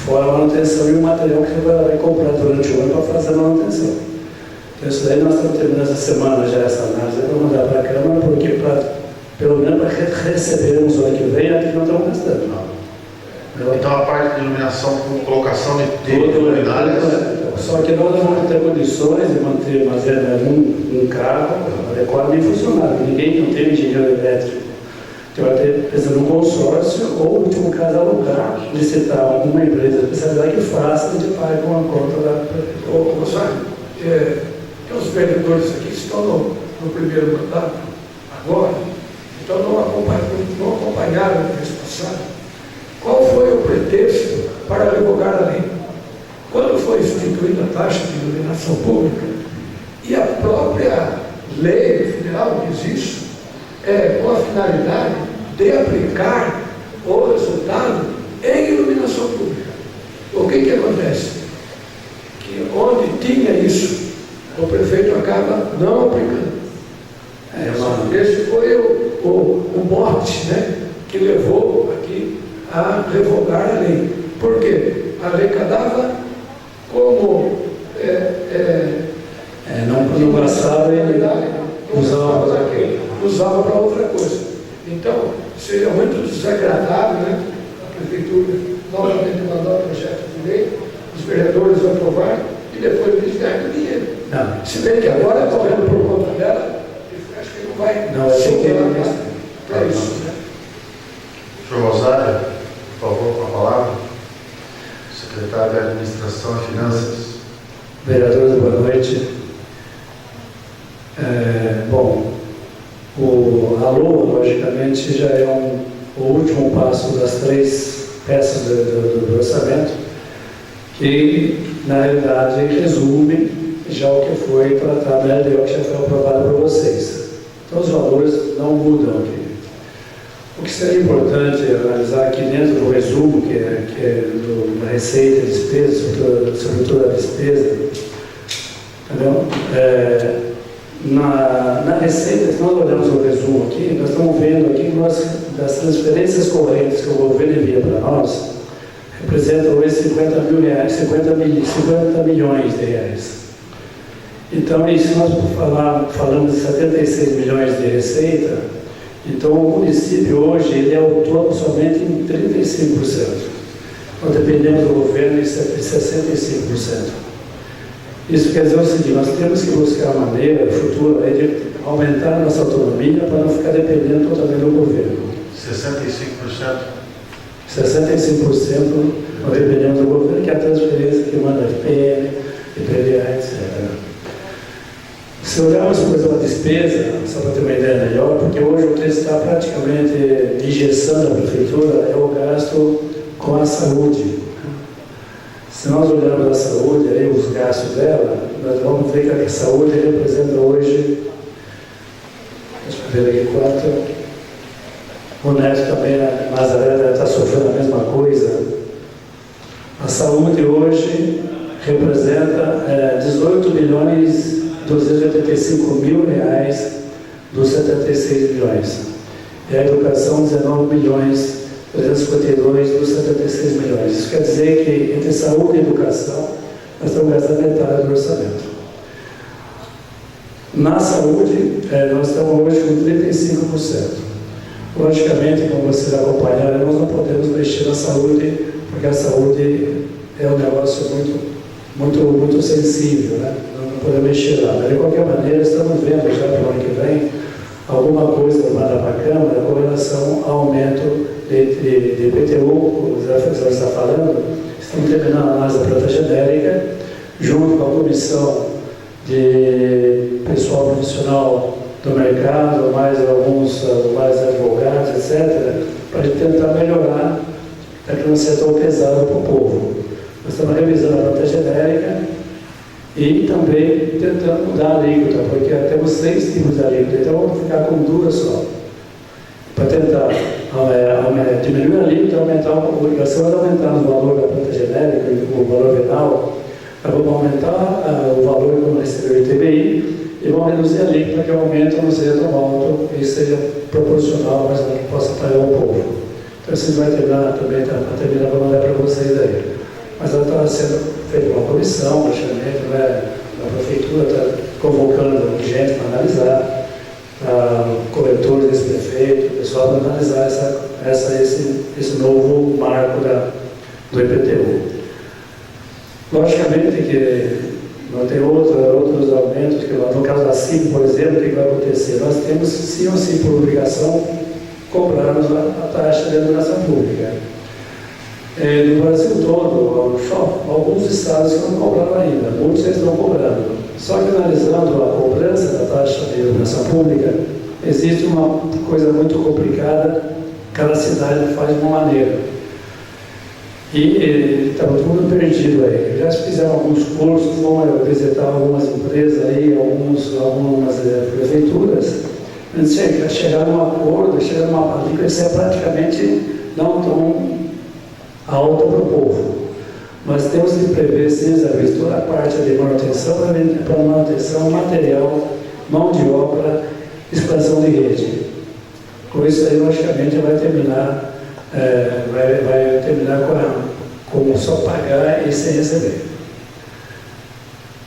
Fora a manutenção e o material que você vai comprar durante o ano para fazer a manutenção. Então isso daí nós estamos terminando essa semana já essa análise para mandar para a Câmara, porque para pelo menos para recebermos o ano que vem, aqui não estamos gastando. Então a parte de iluminação com colocação de luminárias. Só que nós não vamos ter condições de manter um carro adequado e funcionário. Ninguém não tem engenheiro elétrico. Então vai ter precisando de um consórcio ou, no último caso, alugar, licitar uma empresa especializada que faça, a gente paga com a conta da prefeitura. Gonçalo, tem os vereadores aqui que estão no primeiro mandato agora, então não acompanharam no mês passado. Qual foi o pretexto para revogar a lei? Quando foi instituída a taxa de iluminação pública, e a própria lei federal diz isso, com a finalidade de aplicar o resultado em iluminação pública. O que acontece? Que onde tinha isso, o prefeito acaba não aplicando. Esse foi o mote, né, que levou aqui a revogar a lei. Por quê? Arrecadava como não bastava ele usava para outra coisa. Então, seria muito desagradável, né, a prefeitura novamente mandar o projeto de lei, os vereadores aprovarem e depois eles ganham dinheiro. Não. Se bem que agora estão vendo por conta dela, acho que não vai seguir para isso. Né? Senhor Rosário, por favor, com a palavra. Secretário de Administração e Finanças. Vereadores, boa noite. Bom, o ALO, logicamente, já é o último passo das 3 peças do orçamento, que, na realidade, resume já o que foi tratado na LDO, que já foi aprovado por vocês. Então, os valores não mudam aqui. O que seria importante analisar aqui dentro do resumo, que é da receita e despesa, sobretudo a despesa, entendeu? Na receita, se nós olhamos o resumo aqui, nós estamos vendo aqui que das transferências correntes que o governo envia para nós, representam hoje 50 milhões de reais. Então, e se nós falamos de 76 milhões de receita, então o município hoje ele é autor somente em 35%. Nós dependemos do governo em 65%. Isso quer dizer o seguinte, nós temos que buscar uma maneira futura de aumentar a nossa autonomia para não ficar dependendo totalmente do governo. 65%? 65% nós dependemos do governo, que é a transferência que manda FPM, IPVA, etc. Se olharmos, por exemplo, a despesa, só para ter uma ideia melhor, porque hoje o que está praticamente injeção da prefeitura é o gasto com a saúde. Se nós olharmos a saúde, aí, os gastos dela, nós vamos ver que a saúde representa hoje, deixa eu ver aqui quanto, o Neto também, a Nazaré está sofrendo a mesma coisa. A saúde hoje representa 18 milhões 285 mil reais dos 76 milhões. E a educação, 19 milhões 352 dos 76 milhões. Isso quer dizer que entre saúde e educação, nós estamos gastando metade do orçamento. Na saúde, nós estamos hoje com 35%. Logicamente, como vocês acompanharam, nós não podemos mexer na saúde, porque a saúde é um negócio muito sensível, né? Não podemos mexer lá. Mas, de qualquer maneira, estamos vendo já para o ano que vem alguma coisa mandada para a Câmara com relação ao aumento de IPTU, os professores estão falando. Estamos terminando a análise da planta genérica, junto com a comissão de pessoal profissional do mercado, mais advogados, etc., para tentar melhorar, para que não seja tão pesado para o povo. Nós estamos revisando a planta genérica e também tentando mudar a alíquota, porque temos 6 tipos de alíquota, então vamos ficar com 2 só. Para tentar diminuir a alíquota e aumentar aumentar o valor da planta genérica, o valor venal, nós vamos aumentar o valor quando receber o ITBI e vamos reduzir a alíquota para que o aumento não seja tão alto e seja proporcional, mas que possa pagar o povo. Então, isso vai terminar também, para mandar para vocês aí. Mas ela está sendo feita uma comissão, praticamente, né? A prefeitura está convocando gente para analisar, coletores desse prefeito, só para analisar esse novo marco do IPTU. Logicamente que não tem outros aumentos, que no caso da CIP, por exemplo, o que vai acontecer? Nós temos, sim ou sim, por obrigação, cobrarmos a taxa de iluminação pública. No Brasil todo, só alguns estados que não cobraram ainda, muitos estão cobrando. Só que analisando a cobrança da taxa de iluminação pública, existe uma coisa muito complicada, cada cidade faz de uma maneira. E estava todo mundo perdido aí. Já fizeram alguns cursos, vão visitar algumas empresas aí, algumas prefeituras, chegar num acordo, chegar numa alíquota que é praticamente não tão alta para o povo. Mas temos que prever, sim, toda a parte de manutenção, para manutenção material, mão de obra, expansão de rede. Com isso aí, logicamente, vai terminar com só pagar e sem receber.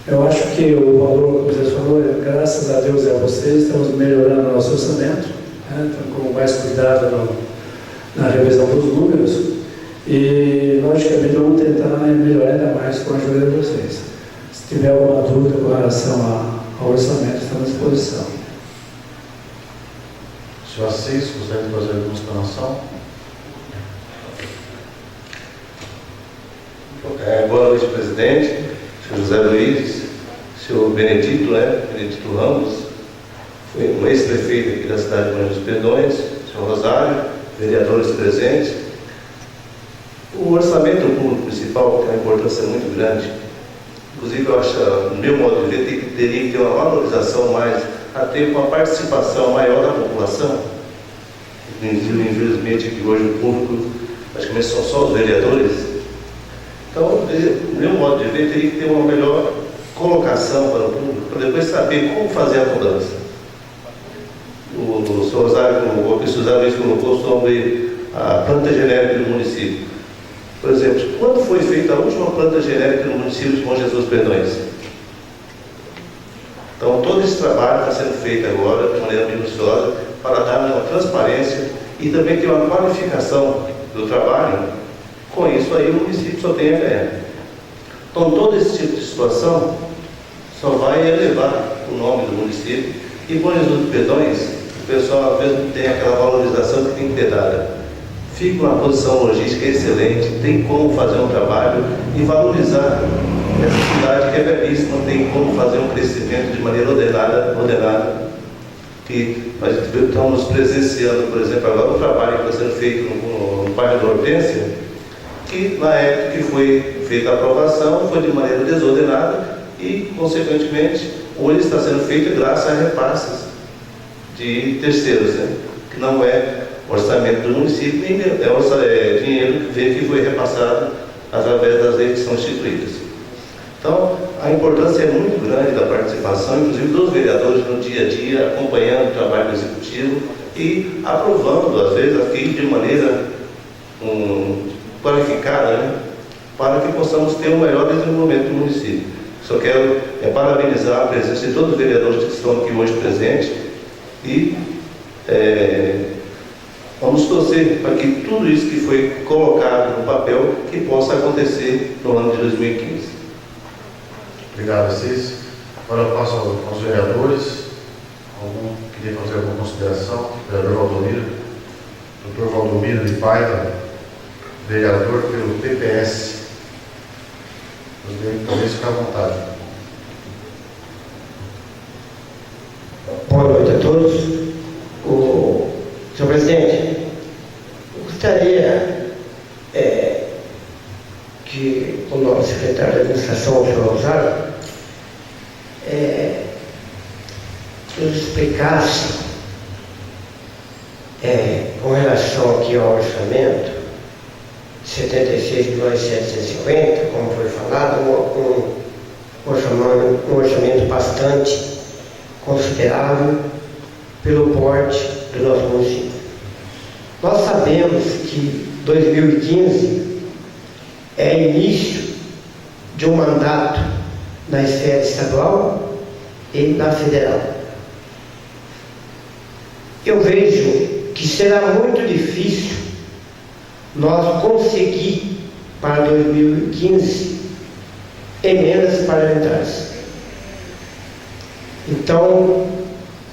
Eu acho que o valor, como você falou, graças a Deus e a vocês, estamos melhorando o nosso orçamento, né? Estamos com mais cuidado na revisão dos números e, logicamente, vamos tentar melhorar ainda mais com a ajuda de vocês. Se tiver alguma dúvida com relação ao orçamento, estamos à disposição. Senhor Assis, gostaria de fazer alguma explanação? Boa noite, presidente, senhor José Luiz, senhor Benedito Ramos, foi um ex-prefeito aqui da cidade de Moinhos dos Perdões, senhor Rosário, vereadores presentes. O orçamento público municipal tem uma importância muito grande. Inclusive, eu acho, no meu modo de ver, teria que ter uma valorização mais, até uma participação maior da população. Infelizmente, que hoje o público, praticamente são só os vereadores. Então, no meu modo de ver, teria que ter uma melhor colocação para o público, para depois saber como fazer a mudança. O senhor Rosário colocou, o senhor José Luiz colocou sobre a planta genérica do município. Por exemplo, quando foi feita a última planta genérica no município de Bom Jesus Perdões? Então, todo esse trabalho está sendo feito agora de maneira minuciosa para dar uma transparência e também ter uma qualificação do trabalho. Com isso aí, o município só tem a ganhar. Então, todo esse tipo de situação só vai elevar o nome do município. E Bom Jesus dos Perdões, o pessoal às vezes não tem aquela valorização que tem que ter dada. Fica uma posição logística excelente, tem como fazer um trabalho e valorizar essa cidade que é belíssima, tem como fazer um crescimento de maneira ordenada. Que nós estamos presenciando, por exemplo, agora o trabalho que está sendo feito no bairro da Hortência, que na época que foi feita a aprovação foi de maneira desordenada e, consequentemente, hoje está sendo feito graças a repasses de terceiros, né? Que não é orçamento do município, nem é dinheiro que foi repassado através das leis que são instituídas. Então, a importância é muito grande da participação, inclusive dos vereadores no dia a dia, acompanhando o trabalho do executivo e aprovando, às vezes, aqui de maneira qualificada, né, para que possamos ter um melhor desenvolvimento do município. Só quero parabenizar a presença de todos os vereadores que estão aqui hoje presentes e vamos torcer para que tudo isso que foi colocado no papel que possa acontecer no ano de 2015. Obrigado, Assis. Agora eu passo aos vereadores. Algum queria fazer alguma consideração? Vereador Valdomiro. Doutor Valdomiro de Paiva, vereador pelo PPS. Talvez fique à vontade. Boa noite a todos. Senhor presidente, eu gostaria que o nosso secretário de administração, o senhor Rosário, nos explicasse com relação aqui ao orçamento 76.750, como foi falado, um orçamento bastante considerável pelo porte do nosso município. Nós sabemos que 2015 é início de um mandato na esfera estadual e na federal. Eu vejo que será muito difícil nós conseguir para 2015 emendas parlamentares. Então,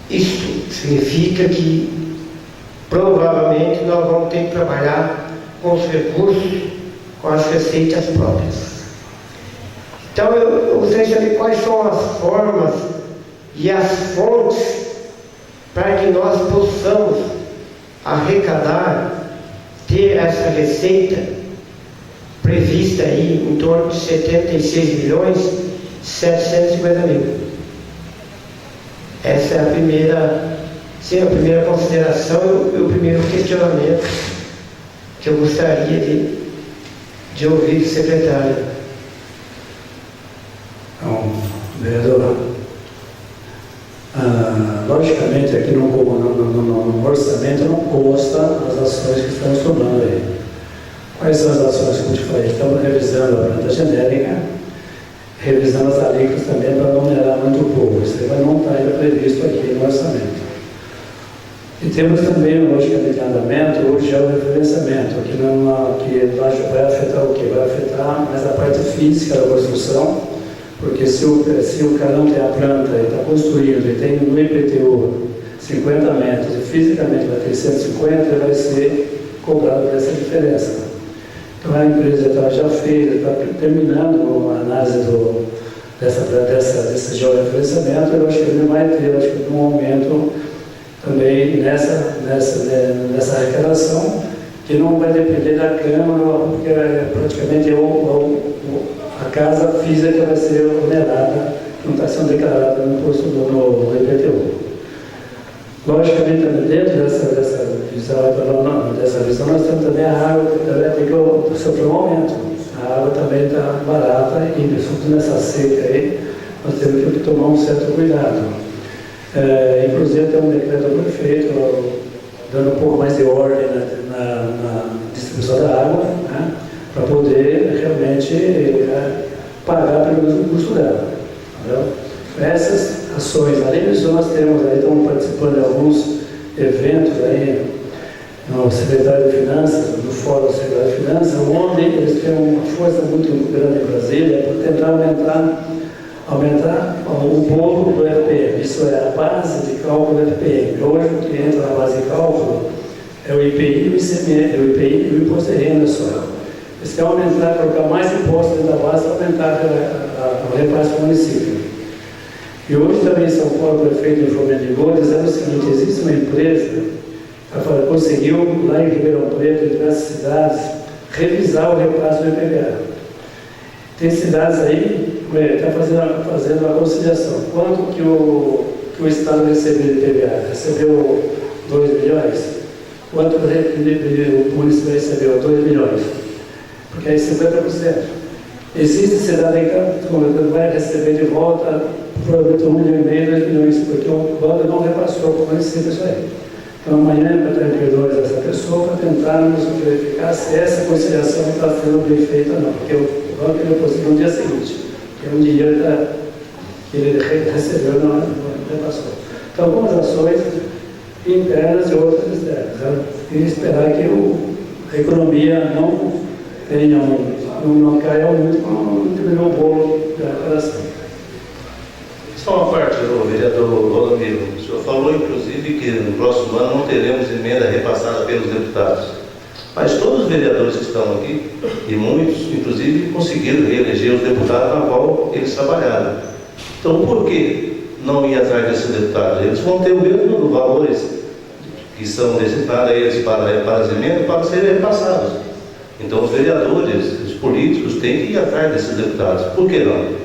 isso significa que provavelmente nós vamos ter que trabalhar com os recursos, com as receitas próprias. Então, eu gostaria de saber quais são as formas e as fontes para que nós possamos arrecadar, ter essa receita prevista aí em torno de 76.750.000. Essa é a primeira consideração e o primeiro questionamento que eu gostaria de ouvir do secretário. Então, vereador, logicamente aqui no orçamento não consta as ações que estão sobrando aí. Quais são as ações que eu te falei? Estamos revisando a planta genérica, revisando as alíquotas também para não onerar muito o povo. Isso aí não está ainda previsto aqui no orçamento. E temos também, logicamente, em andamento, o georreferenciamento, que vai afetar o quê? Vai afetar mais a parte física da construção, porque se o cara não tem a planta e está construindo e tem no IPTU 50 metros e fisicamente vai ter 150, ele vai ser cobrado por essa diferença. Então a empresa já fez, está terminando a análise desse georreferenciamento, eu acho que ele vai ter um aumento também nessa arrecadação, que não vai depender da Câmara, porque praticamente a casa física vai ser onerada, não está sendo declarada no imposto no IPTU. Logicamente, dentro dessa visão, nós temos também a água, que também tem que sofrer um aumento. A água também está barata e, sobretudo nessa seca aí, nós temos que tomar um certo cuidado. Inclusive, tem um decreto do prefeito dando um pouco mais de ordem na distribuição da água, né, para poder realmente pagar pelo mesmo custo dela. Entendeu? Essas ações, além disso, nós temos aí, estamos participando de alguns eventos aí no Secretário de Finanças, no Fórum do Secretário de Finanças, onde eles têm uma força muito grande em Brasília para tentar aumentar o bolo do FPM, isso é a base de cálculo do FPM. Hoje, o que entra na base de cálculo é o IPI e o ICMS, o IPI e o imposto de renda só. Eles querem aumentar, colocar mais impostos dentro da base para aumentar o repasse para o município. E hoje também em São Paulo, o prefeito informou dizendo o seguinte: existe uma empresa que conseguiu, lá em Ribeirão Preto, em diversas cidades, revisar o repasse do IPVA. Tem cidades aí que está fazendo uma conciliação. Quanto que o Estado recebeu de IPVA? Recebeu 2 milhões? Quanto o município recebeu? 2 milhões. Porque aí 50%. Existe cidade aí que vai receber de volta provavelmente 1,5 milhão, 2 milhões, porque o banco não repassou para o município isso aí. Então amanhã, para ter perdões dessa pessoa, para tentarmos verificar se essa conciliação está sendo bem feita ou não, porque o banco ele deposita no dia seguinte, que é um dinheiro que ele recebeu não repassou. Então, algumas ações internas e outras externas. E esperar que a economia não caia muito, não diminuir o bolo da arrecadação. Só uma parte, o vereador Rolamiro. O senhor falou, inclusive, que no próximo ano não teremos emenda repassada pelos deputados. Mas todos os vereadores que estão aqui, e muitos, inclusive, conseguiram reeleger os deputados na qual eles trabalharam. Então, por que não ir atrás desses deputados? Eles vão ter o mesmo valores que são designados a eles para as emendas para serem repassados. Então, os vereadores, os políticos, têm que ir atrás desses deputados. Por que não?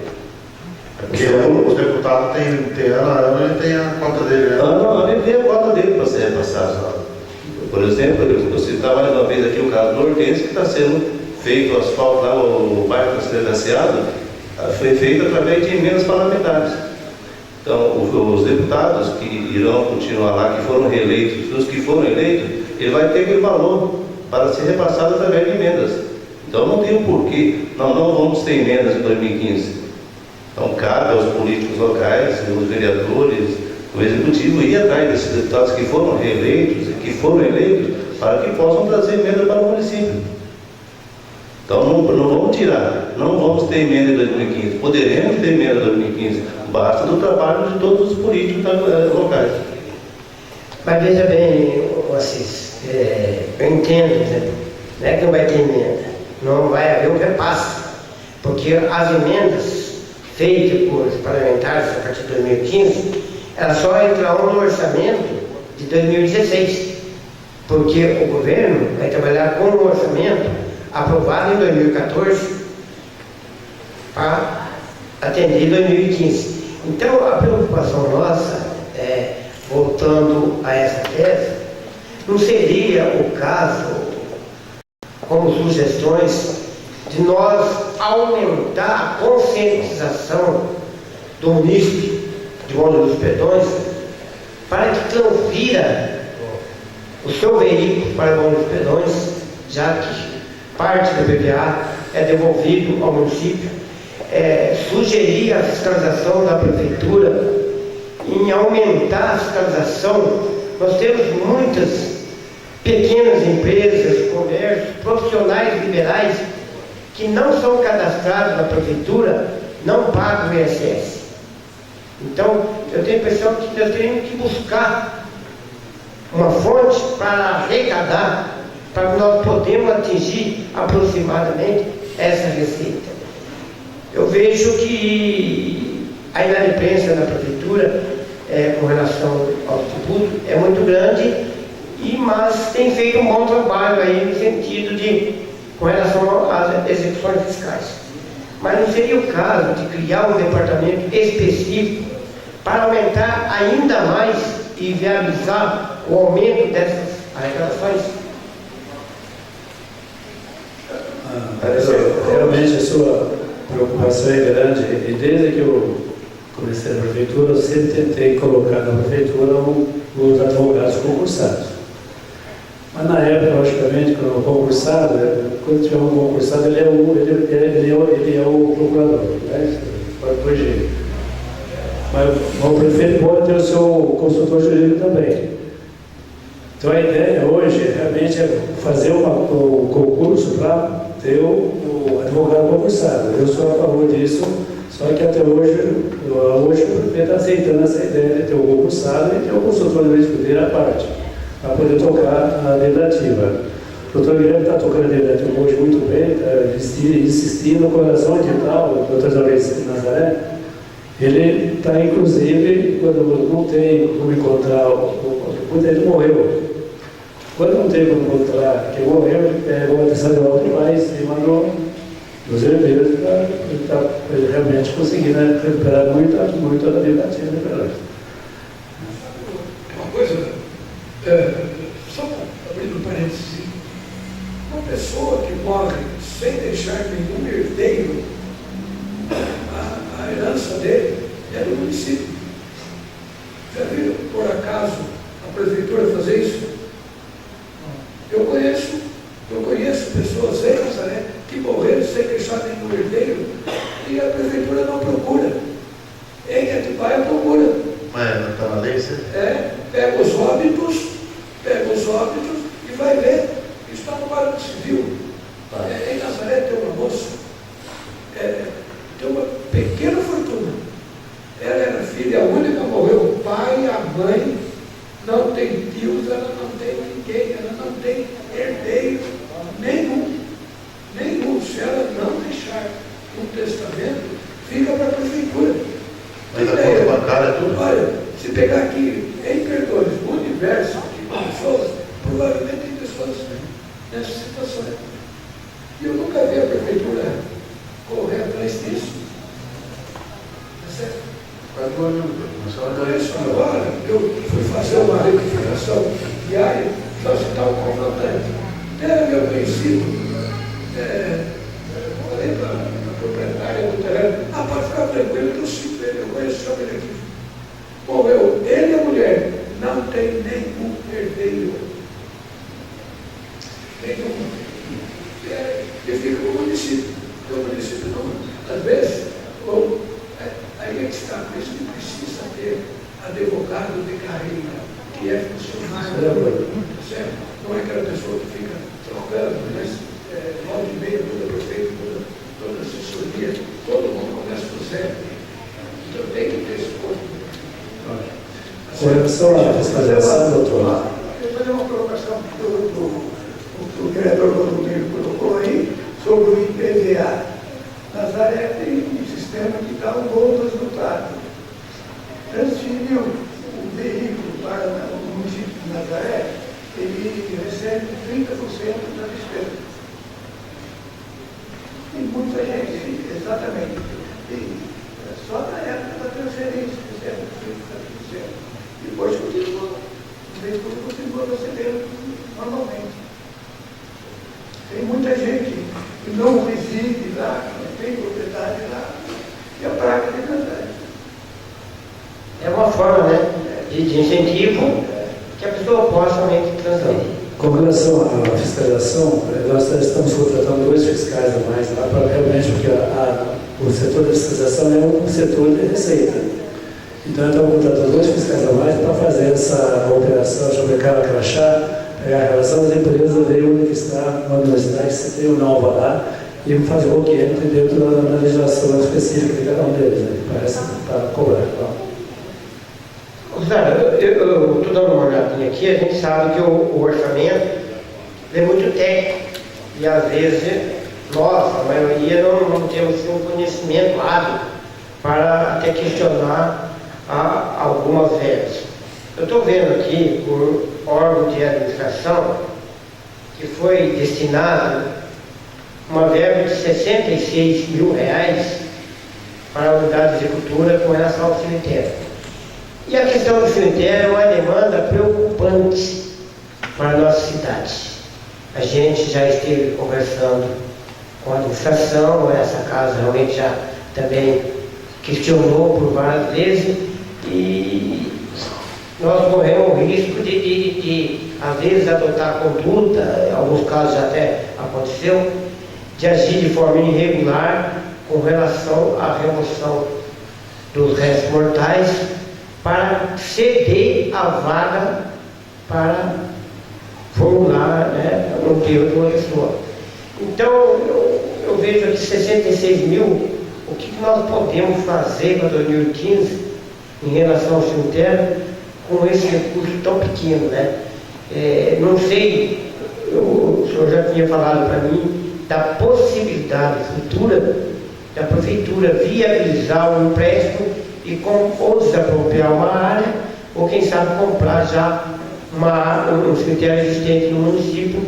Porque os deputados têm ano ele tem a cota dele, né? Ano ele tem a cota dele para ser repassado. Por exemplo, você trabalha uma vez aqui o caso do Hortêncio, que está sendo feito o asfalto lá, o bairro está sendo financiado, foi feito através de emendas parlamentares. Então, os deputados que irão continuar lá, que foram reeleitos, os que foram eleitos, ele vai ter aquele valor para ser repassado através de emendas. Então, não tem um porquê. Não vamos ter emendas em 2015. Então, cabe aos políticos locais, os vereadores, o executivo ir atrás desses deputados que foram reeleitos e que foram eleitos para que possam trazer emenda para o município. Então não vamos tirar, não vamos ter emenda em 2015, poderemos ter emenda em 2015, basta do trabalho de todos os políticos locais. Mas veja bem, Assis, eu entendo, né? Não é que não vai ter emenda, não vai haver um repasse, porque as emendas feitas por parlamentares a partir de 2015, elas só entrarão no orçamento de 2016, porque o governo vai trabalhar com um orçamento aprovado em 2014 para atender 2015. Então, a preocupação nossa, voltando a essa tese, não seria o caso, como sugestões, de nós aumentar a conscientização do munícipe de Monte dos Perdões para que transfira o seu veículo para Monte dos Perdões, já que parte do PVA é devolvido ao município. Sugerir a fiscalização da prefeitura em aumentar a fiscalização. Nós temos muitas pequenas empresas, comércios, profissionais liberais que não são cadastrados na prefeitura, não pagam o ISS. Então, eu tenho a impressão que nós temos que buscar uma fonte para arrecadar, para que nós podemos atingir aproximadamente essa receita. Eu vejo que a inadimplência da prefeitura com relação ao tributo é muito grande, mas tem feito um bom trabalho aí no sentido de, com relação às execuções fiscais. Mas não seria o caso de criar um departamento específico para aumentar ainda mais e viabilizar o aumento dessas arrecadações? Realmente a sua preocupação é grande, e desde que eu comecei na prefeitura, eu sempre tentei colocar na prefeitura os advogados concursados. Mas na época, logicamente, quando o concursado, quando tiver um concursado, ele é o procurador, né? Por jeito. Mas o prefeito pode ter o seu consultor jurídico também. Então a ideia hoje realmente é fazer o concurso para ter o advogado concursado. Eu sou a favor disso, só que até hoje o prefeito está aceitando essa ideia de ter o concursado e ter o consultor jurídico dele à parte, para poder tocar a legislativa. O doutor Guilherme está tocando a legislativa hoje muito bem, está insistindo com relação ao edital, o doutor Zaurencio de Nazaré. Ele está, inclusive, quando não tem como encontrar, quando ele morreu. Quando não tem como encontrar que morreu, ele pegou a atenção de obra e vai em cima dos herdeiros para ele realmente conseguir, né, recuperar muito da legislativa liberal. Uma coisa, só abrindo parênteses, uma pessoa que morre sem deixar nenhum herdeiro, a herança dele é do município. Já viram, por acaso, a prefeitura fazer isso? Eu conheço pessoas em Nazaré que morreram sem deixar nenhum herdeiro e a prefeitura não procura. Em Atibaia procura. Mas não está na lei, você? Pega os óbitos e vai ver. Está no Código Civil. Em Nazaré tem uma moça, tem uma pequena fortuna. Ela era filha única, morreu o pai, a mãe, não tem tios, ela não tem ninguém, ela não tem herdeiro nenhum. Se ela não deixar um testamento, fica para a prefeitura. Mas a conta bancária é tudo? Olha, se pegar aqui em Perdões, o universo de pessoas, provavelmente tem pessoas nessa situação. E eu nunca vi a prefeitura correr atrás disso. Tá certo? Agora, eu fui fazer uma retificação diária, só se está o confrontante. Era meu conhecido. Falei para a proprietária do terreno, pode ficar tranquilo que eu sinto ele, eu conheço ele aqui. Morreu ele e a mulher, não tem nenhum herdeiro. Nenhum. E fica no município. O município não, às vezes, aí é que está, por isso que precisa ter advogado de carreira, que é funcionário, certo? Não é aquela pessoa que fica trocando, mas volta e meia muda prefeito, muda toda a assessoria, todo mundo começa do zero. Então tem que ter esse corpo. Com relação à fiscalização, doutor. Eu vou fazer uma colocação que o vereador Rodomiro colocou aí sobre o IPVA. Nazaré tem um sistema que dá um bom resultado. Transferiu o veículo para o município de Nazaré, ele recebe 30% da despesa. E muita gente, exatamente, só na época da transferência, recebe 30%. Depois continua, o veículo continua recebendo normalmente. Tem muita gente que não reside lá, não tem propriedade lá, e a praga de Nazaré. É uma forma, né, de incentivo que a pessoa possa realmente transferir. Com relação à fiscalização, nós estamos contratando 2 fiscais a mais lá, para realmente, porque o setor da fiscalização é um setor de receita. Então, estamos contratando 2 fiscais a mais para fazer essa operação, chamar crachá, pegar a relação das empresas, ver onde está uma universidade, se tem ou não alvará, e fazer o que entre dentro da legislação específica de cada um deles, né? Parece para cobrar. Eu estou dando uma olhadinha aqui, a gente sabe que o orçamento é muito técnico e às vezes nós, a maioria, não temos um conhecimento hábil para até questionar algumas verbas. Eu estou vendo aqui por órgão de administração que foi destinado uma verba de R$66 mil para a unidade de agricultura com relação ao cemitério. E a questão do cemitério é uma demanda preocupante para a nossa cidade. A gente já esteve conversando com a administração, essa casa realmente já também questionou por várias vezes, e nós corremos o risco de às vezes, adotar conduta, em alguns casos já até aconteceu, de agir de forma irregular com relação à remoção dos restos mortais, para ceder a vaga para formular, né, no enterro de uma pessoa. Então, eu vejo aqui 66 mil, o que nós podemos fazer para 2015 em relação ao cemitério com esse recurso tão pequeno, né? Não sei, o senhor já tinha falado para mim da possibilidade futura da prefeitura viabilizar um empréstimo e ou desapropriar uma área, ou quem sabe comprar já um cemitério existente no município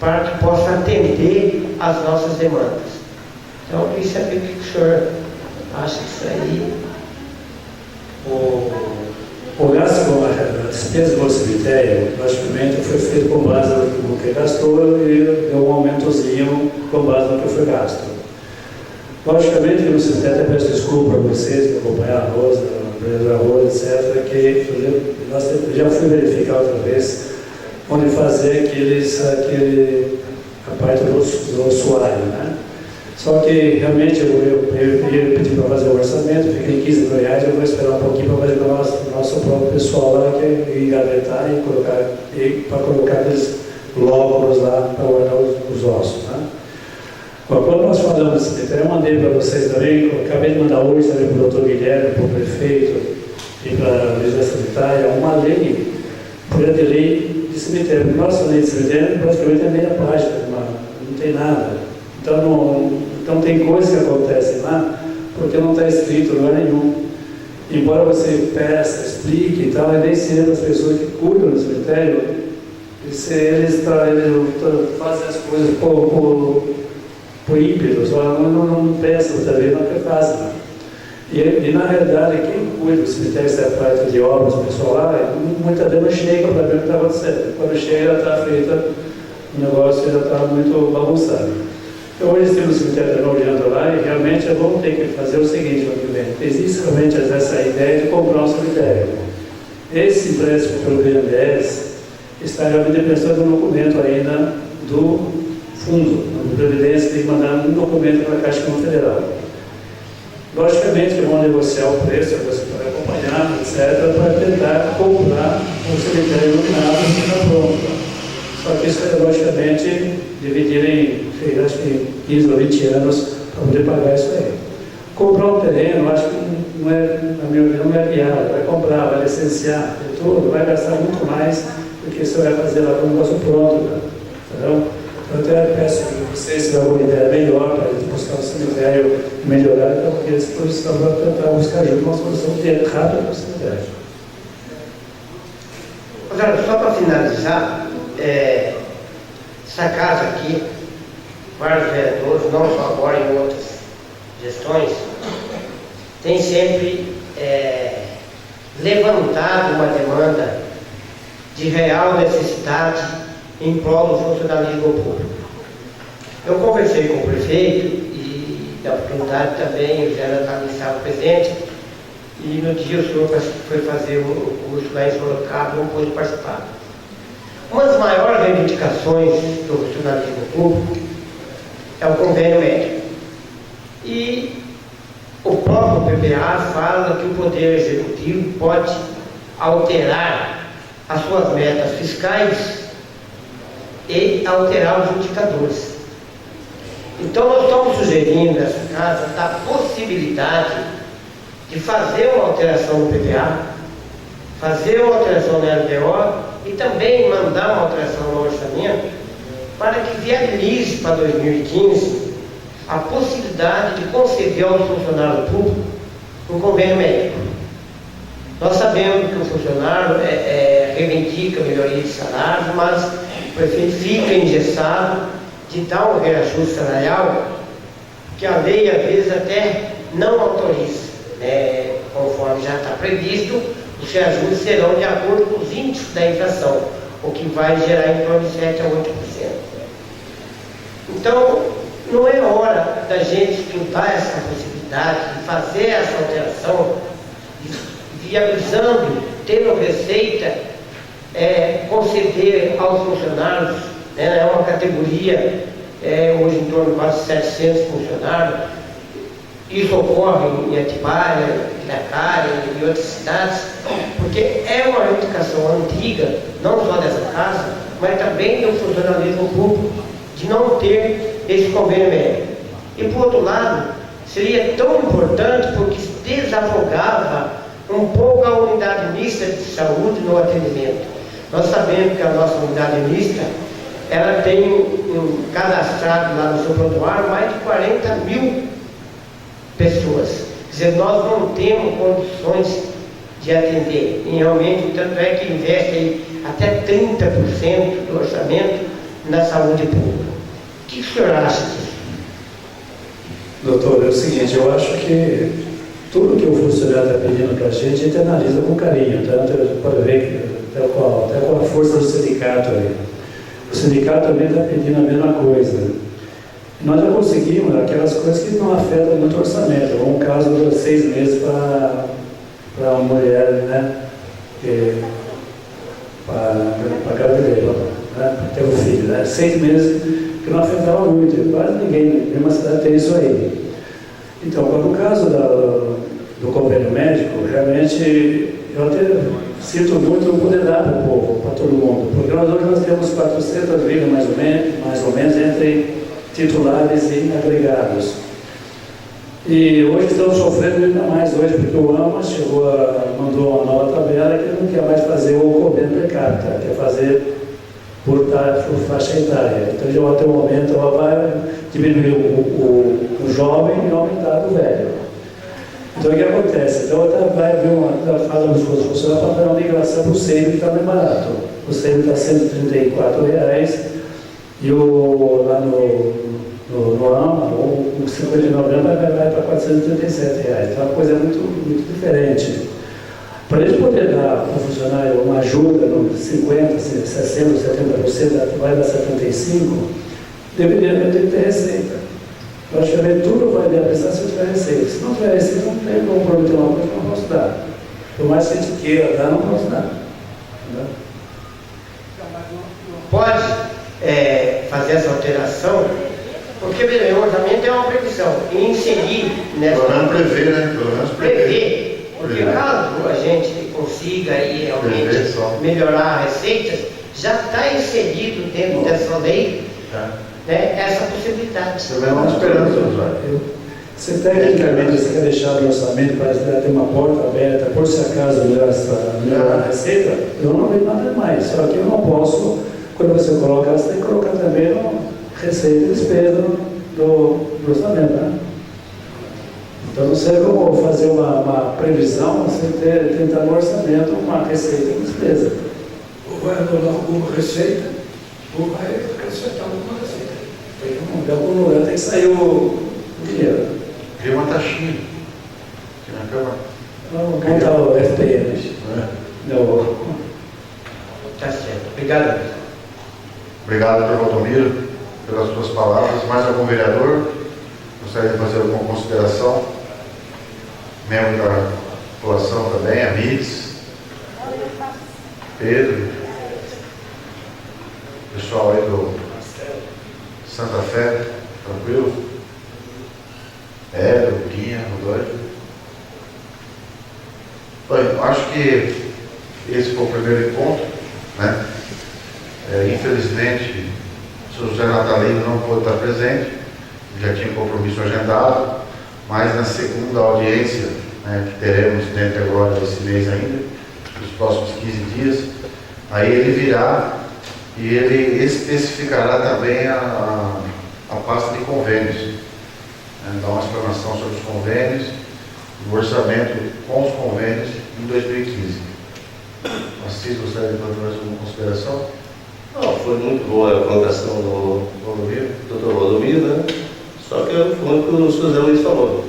para que possa atender às nossas demandas. Então, eu queria saber o que o senhor acha disso aí. O gasto com a despesa do cemitério, logicamente, foi feito com base no que gastou e deu um aumentozinho com base no que foi gasto. Logicamente, no cemitério, até peço desculpa para vocês que acompanharam a Rosa, a empresa da Rosa, etc., que, por exemplo, nós já fui verificar outra vez onde fazer a parte do ossuário, né? Só que, realmente, eu ia pedir para fazer o orçamento, fiquei R$15 mil, eu vou esperar um pouquinho para fazer com o nosso próprio pessoal lá, que engavetar para colocar aqueles lóbulos lá para guardar os ossos, né? Quando nós falamos do cemitério, eu mandei para vocês também, eu acabei de mandar hoje também para o doutor Guilherme, para o prefeito e para a legislação sanitária, uma lei, projeto de lei de cemitério. Nossa lei de cemitério praticamente é meia página, não tem nada. Então tem coisas que acontecem lá porque não está escrito em lugar nenhum. Embora você peça, explique e tal, e nem sempre as pessoas que cuidam do cemitério, eles fazem as coisas por ímpeto, só não pensam também, não que fazem. E na realidade, quem cuida do cemitério, se é a parte de obras, o pessoal lá, muitas vezes não chega para ver o que está acontecendo. Quando chega, já está feita, o negócio já está muito bagunçado. Então, hoje temos o cemitério de Nouriando lá e realmente vamos ter que fazer o seguinte no que vem. Existe realmente essa ideia de comprar um cemitério. Esse empréstimo pelo BNDES está realmente pensando no documento ainda do fundo, a Previdência tem que mandar um documento para a Caixa Econômica Federal. Logicamente que vão negociar o preço, você pode acompanhar terreno, etc., para tentar comprar um cemitério iluminado que está pronto. Só que isso é, logicamente, dividir em, acho que 15 ou 20 anos para poder pagar isso aí. Comprar um terreno, acho que não é, na minha opinião, não é viável. Vai comprar, vai licenciar, tudo, vai gastar muito mais do que você vai fazer lá com o negócio pronto. Né? Entendeu? Então, eu até peço que vocês tenham alguma ideia melhor para buscar um cemitério e melhorar, então, porque eles vão tentar buscar junto uma solução rápida para o cemitério. Só para finalizar, essa casa aqui, vários vereadores, não só agora em outras gestões, tem sempre levantado uma demanda de real necessidade em prol do funcionalismo público. Eu conversei com o prefeito e, na oportunidade também, o José Natalino estava presente, e no dia o senhor foi fazer o curso lá em Sorocaba, não pôde participar. Uma das maiores reivindicações do funcionalismo público é o convênio médico. E o próprio PPA fala que o Poder Executivo pode alterar as suas metas fiscais e alterar os indicadores. Então nós estamos sugerindo nessa casa a possibilidade de fazer uma alteração no PPA, fazer uma alteração no LDO e também mandar uma alteração no orçamento para que viabilize para 2015 a possibilidade de conceder ao funcionário público um convênio médico. Nós sabemos que o funcionário reivindica melhoria de salário, mas o prefeito fica engessado de dar um reajuste salarial que a lei às vezes até não autoriza. Conforme já está previsto, os reajustes serão de acordo com os índices da inflação, o que vai gerar em torno de 7% a 8%. Então, não é hora da gente estudar essa possibilidade de fazer essa alteração, viabilizando, tendo receita, conceder aos funcionários, é uma categoria, hoje em torno de quase 700 funcionários. Isso ocorre em Atibaia, em Itacara e em outras cidades, porque é uma reivindicação antiga, não só dessa casa, mas também do funcionalismo público, de não ter esse convênio médico. E, por outro lado, seria tão importante porque desafogava um pouco a unidade mista de saúde no atendimento. Nós sabemos que a nossa unidade mista, ela tem cadastrado lá no seu prontuário mais de 40 mil pessoas. Quer dizer, nós não temos condições de atender. E realmente, tanto é que investe aí até 30% do orçamento na saúde pública. O que o senhor acha disso? Doutor, é o seguinte, eu acho que tudo que o funcionário está pedindo para a gente analisa com carinho, tanto pode ver que até com a força do sindicato aí. O sindicato também está pedindo a mesma coisa. Nós já conseguimos aquelas coisas que não afetam muito o orçamento. Um caso de 6 meses para uma mulher, né? Para gravidez, né? Para ter um filho, né? 6 meses que não afetava muito. Quase ninguém, nenhuma cidade tem isso aí. Então, no caso do convênio médico, realmente eu até sinto muito não poder dar para o povo, para todo mundo. Porque hoje nós temos 400 vidas mais ou menos entre titulares e agregados. E hoje estamos sofrendo ainda mais hoje, porque o AMA mandou uma nova tabela que não quer mais fazer o convênio per capita, quer fazer por faixa etária. Então já até o momento ela vai diminuir o jovem e aumentar o velho. Então o que acontece? Então vai haver fala dos funcionários para dar uma migração para o SEIB, que está mais barato. O SEIB está R$134 e lá no AMA, o 59 anos vai para R$437. Então a coisa é muito diferente. Para a gente poder dar ao funcionário uma ajuda no 50%, 60%, 70%, vai dar 75%, deveria ter que ter receita. Logicamente, tudo vai viabilizar se tiver receita. Se não tiver receita, não tem como prometer uma coisa que não posso dar. Por mais que a gente queira dar, não posso dar. Entendeu? Pode fazer essa alteração, porque o orçamento é uma previsão. E inserir nessa. Pelo menos prever, né? Pelo menos prever. Porque caso a gente consiga aí realmente melhorar as receitas, já está inserido dentro dessa lei, né, essa possibilidade. Vamos esperando. Você tecnicamente você quer deixar o orçamento para ter uma porta aberta, por se acaso melhorar a receita, eu não vejo nada mais. Só que eu não posso, quando você coloca, você tem que colocar também no receita e despesa do orçamento, né? Então não sei como fazer uma previsão sem tentar no orçamento uma receita e despesa. Ou vai anular alguma receita, ou vai acrescentar alguma receita. De algum lugar tem que sair o dinheiro. Cria uma taxinha aqui na Câmara. Vamos montar o FPM. Não. Tá certo. Obrigado. Obrigado, Dr. Valdomiro, pelas suas palavras. Mais algum vereador gostaria de fazer alguma consideração? Membro da população também, amigos. Pedro. Pessoal aí do Santa Fé, tranquilo? Guinha, Rodolfo. Bom, eu acho que esse foi o primeiro encontro, né? Infelizmente, o senhor José Natalino não pôde estar presente, já tinha compromisso agendado, mas na segunda audiência, né, que teremos dentro agora desse mês ainda, nos próximos 15 dias, aí ele virá e ele especificará também a pasta de convênios. Dar uma explanação sobre os convênios, o orçamento com os convênios em 2015. Assis, gostaria de fazer mais alguma consideração? Não, foi muito boa a colocação do Dr. Valdomiro, né? Só que foi o que o Sr. Zé Luiz falou.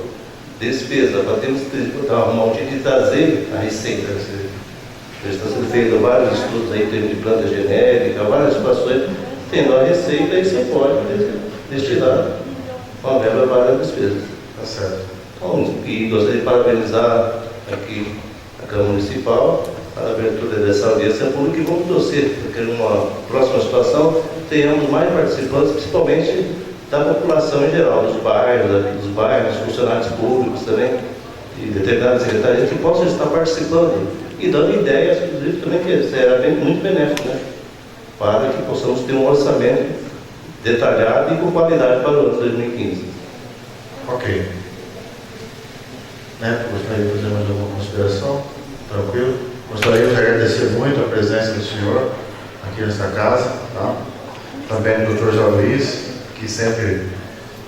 Despesa, para termos que arrumar um jeito de trazer a receita. Está sendo feito vários estudos aí em termos de planta genérica, várias situações. Tendo a receita, aí você pode destinar uma verba para a despesa. Tá certo. Então, e gostaria de parabenizar aqui a Câmara Municipal a abertura dessa audiência pública e vamos torcer, porque numa próxima situação tenhamos mais participantes, principalmente da população em geral, dos bairros, funcionários públicos também, e determinadas secretarias que possam estar participando e dando ideias, inclusive também, que será muito benéfico, né? Para que possamos ter um orçamento detalhado e com qualidade para o ano 2015. Ok. Neto, gostaria de fazer mais alguma consideração? Tranquilo? Gostaria de agradecer muito a presença do senhor aqui nesta casa, tá? Também do Dr. Zé Luiz, que sempre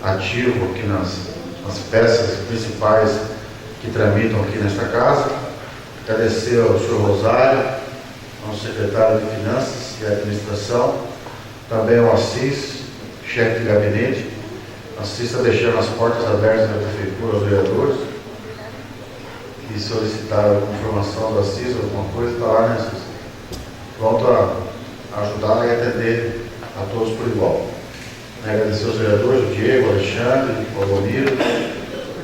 ativo aqui nas peças principais que tramitam aqui nesta casa. Agradecer ao senhor Rosário, nosso secretário de Finanças e Administração, também ao Assis, chefe de gabinete. Assis está deixando as portas abertas da prefeitura aos vereadores e solicitaram alguma informação do Assis, alguma coisa, está lá, né, Assis? Pronto a ajudar e atender a todos por igual. Agradecer aos vereadores, o Diego, o Alexandre, o Valdomiro,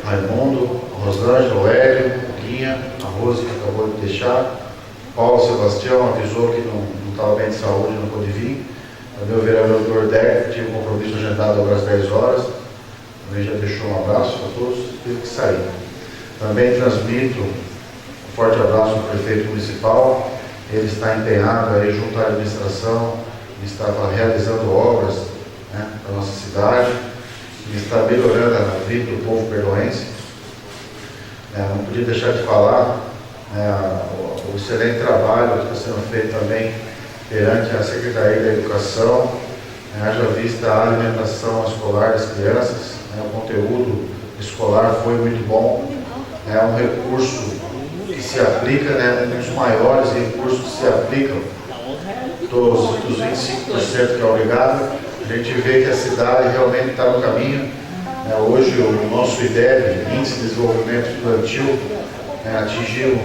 Raimundo, a Rosângela, o Hélio, o Guinha, a Rose, que acabou de deixar, Paulo Sebastião avisou que não estava bem de saúde, não pôde vir. Também o vereador Deck, que tinha um compromisso agendado agora às 10 horas, também já deixou um abraço a todos, teve que sair. Também transmito um forte abraço ao prefeito municipal, ele está empenhado aí junto à administração, estava realizando obras, né, da nossa cidade, e está melhorando a vida do povo perdoense. Não podia deixar de falar o excelente trabalho que está sendo feito também perante a Secretaria da Educação, haja vista a alimentação escolar das crianças, o conteúdo escolar foi muito bom, é um recurso que se aplica, um dos maiores recursos que se aplicam dos 25% que é obrigado. A gente vê que a cidade realmente está no caminho. Hoje o nosso IDEB, Índice de Desenvolvimento Estudantil, atingiu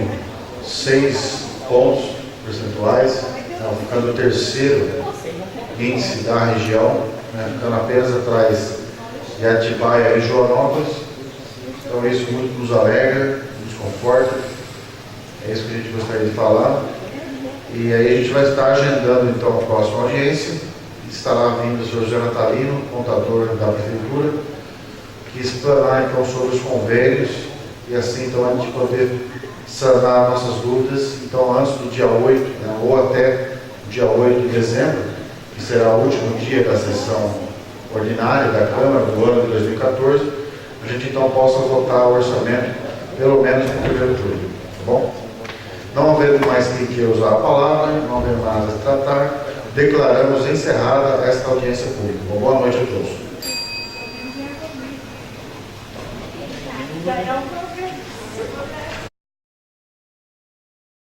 6 pontos percentuais, ficando o terceiro índice da região, ficando apenas atrás de Atibaia e Joanópolis. Então isso muito nos alegra, nos conforta. É isso que a gente gostaria de falar. E aí a gente vai estar agendando então a próxima audiência. Estará vindo o senhor José Natalino, contador da prefeitura, que explanar então sobre os convênios e assim então a gente poder sanar nossas dúvidas. Então, antes do dia 8, né, ou até o dia 8 de dezembro, que será o último dia da sessão ordinária da Câmara do ano de 2014, a gente então possa votar o orçamento, pelo menos no primeiro turno, tá bom? Não havendo mais quem queira usar a palavra, não havendo nada a tratar, declaramos encerrada esta audiência pública. Boa noite a todos.